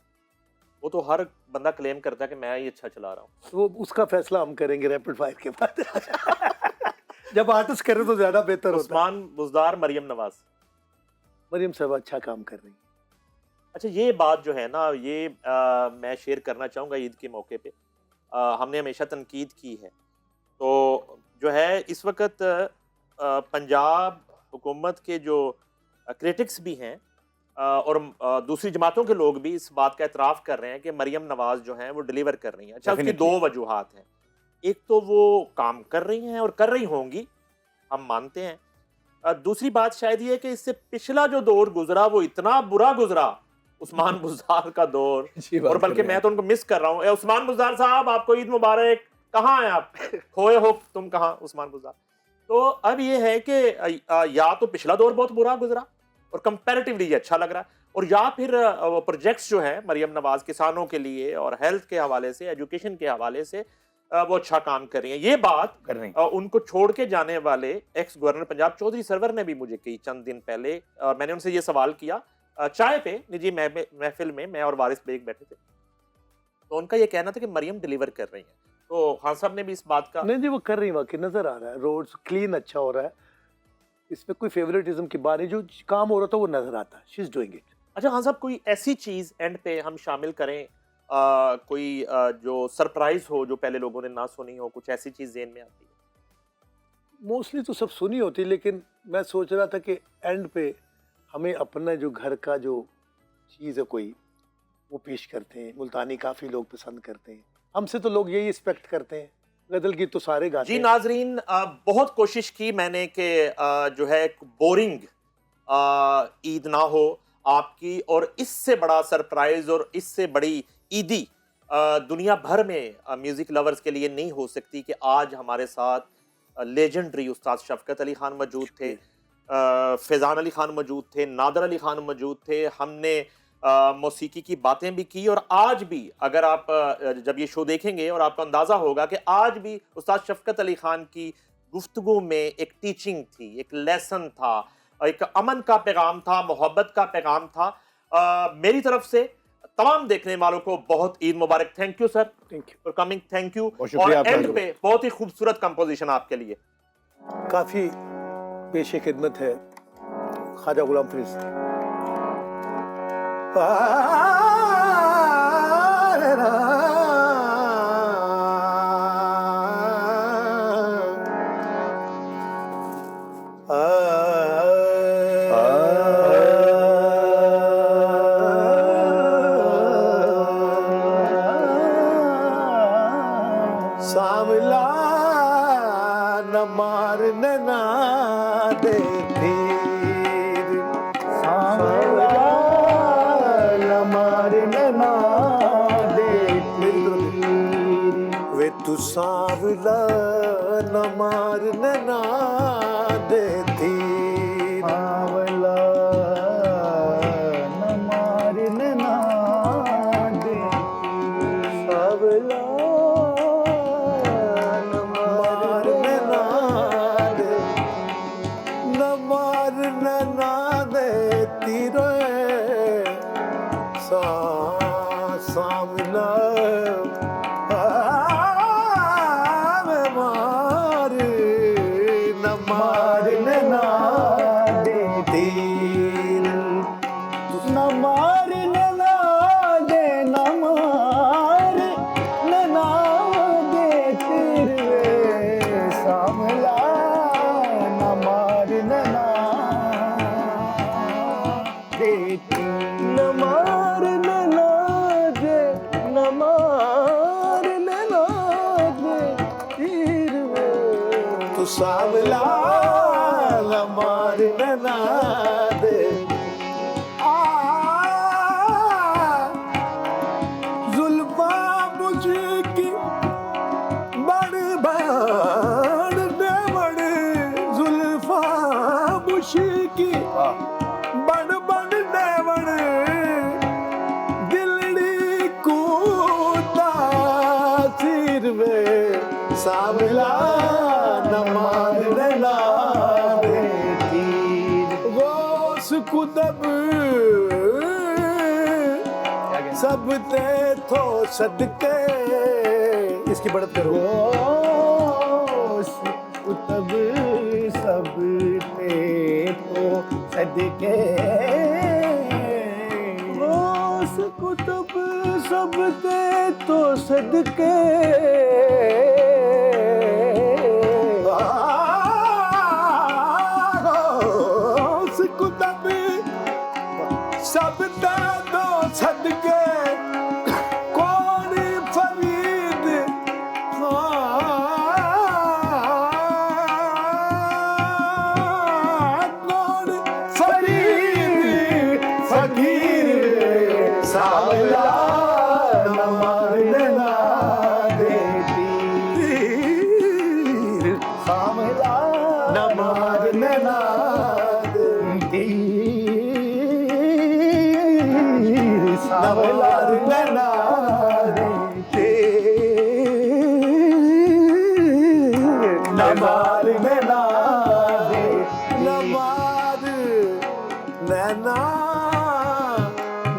वो तो हर बंदा क्लेम करता है कि मैं ही अच्छा चला रहा हूँ। वो उसका फैसला हम करेंगे रैपिड फायर के बाद। जब आर्टिस्ट करे तो ज़्यादा बेहतर होता है। उस्मान बुज़दार, मरियम नवाज? मरियम साहब अच्छा काम कर रही हैं। अच्छा, ये बात जो है ना, ये मैं शेयर करना चाहूँगा ईद के मौके पे। हमने हमेशा तनकीद की है, तो जो है इस वक्त पंजाब हुकूमत के जो क्रिटिक्स भी हैं, और दूसरी जमातों के लोग भी इस बात का एतराफ़ कर रहे हैं कि मरियम नवाज जो हैं वो डिलीवर कर रही हैं। अच्छा, उसकी दो वजूहात हैं। एक तो वो काम कर रही हैं और कर रही होंगी, हम मानते हैं। दूसरी बात शायद ये है कि इससे पिछला जो दौर गुजरा वो इतना बुरा गुजरा, उस्मान बुज़दार का दौर, और बल्कि मैं तो उनको मिस कर रहा हूँ। उस्मान बुज़दार साहब, आपको ईद मुबारक। कहाँ हैं आप? खोए हो तुम कहाँ, उस्मान बुज़दार? तो अब ये है कि या तो पिछला दौर बहुत बुरा गुजरा और कंपैरेटिवली ये अच्छा लग रहा है, और या फिर प्रोजेक्ट्स जो हैं मरियम नवाज किसानों के लिए और हेल्थ के हवाले से, एजुकेशन के हवाले से वो अच्छा काम कर रही हैं। ये बात कर रही उनको छोड़ के जाने वाले एक्स गवर्नर पंजाब चौधरी सरवर ने भी मुझे कही चंद दिन पहले। मैंने उनसे ये सवाल किया चाय पे, निजी महफिल में, मैं और वारिस बेग बैठे थे, तो उनका ये कहना था कि मरियम डिलीवर कर रही हैं। तो खान साहब ने भी इस बात का नहीं जी, वो कर रही है, वाकई नजर आ रहा है, रोड्स क्लीन अच्छा हो रहा है, इसमें कोई फेवरेटिज्म की बात नहीं, जो काम हो रहा था वो नजर आता है, शी इज डूइंग इट। अच्छा खान साहब, कोई ऐसी चीज एंड पे हम शामिल करें, कोई जो सरप्राइज हो, जो पहले लोगों ने ना सुनी हो, कुछ ऐसी चीज ज़हन में आती है? मोस्टली तो सब सुनी होती, लेकिन मैं सोच रहा था कि एंड पे हमें अपना जो घर का जो चीज़ है कोई, वो पेश करते हैं। मुल्तानी काफ़ी लोग पसंद करते हैं, हमसे तो लोग यही एक्सपेक्ट करते हैं। गजल गीत तो सारे गाते जी हैं। नाजरीन, बहुत कोशिश की मैंने कि जो है बोरिंग ईद ना हो आपकी, और इससे बड़ा सरप्राइज और इससे बड़ी ईदी दुनिया भर में म्यूजिक लवर्स के लिए नहीं हो सकती कि आज हमारे साथ लेजेंडरी उस्ताद शफकत अली खान मौजूद थे, फैज़ान अली खान मौजूद थे, नादर अली खान मौजूद थे। हमने मौसीकी की बातें भी की, और आज भी अगर आप जब ये शो देखेंगे और आपको अंदाज़ा होगा कि आज भी उस्ताद शफकत अली खान की गुफ्तगू में एक टीचिंग थी, एक लेसन था, एक अमन का पैगाम था, मोहब्बत का पैगाम था। मेरी तरफ से तमाम देखने वालों को बहुत ईद मुबारक। Thank you sir, thank you. For coming, thank you. और शुक्रिया आपका। एंड पे बहुत ही खूबसूरत कंपोजिशन आपके लिए। काफ़ी पेशे खिदमत है ख्वाजा गुलाम फरीद से। सावला न मारने ना दे तीर, सावला न मारने ना दे तीर, वे तू सावला न मारने ना दे तीर, सावला न मारने ना दे तीर, सावला सावला न मारने ना दे, जुल्फा मुझकी बड़ बड़ देवड़, जुल्फा मुझकी बड़ बड़ देवड़, दिलड़ी कूता सिर में सावला कुतब सब ते थो सदके, इसकी बढ़त करो। कुतब सब ते थो सदके, कुतब सब ते थो सदके, सब दो सदके कौन फरीद कौन फरीद फकीर सावला नमारना देती सावला नमारना देती सावला नमारना देती नमारना नमार नैना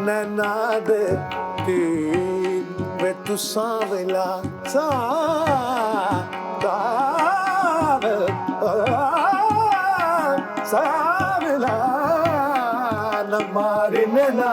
नैना दे वे तू सांवला सांवला न मारे नैना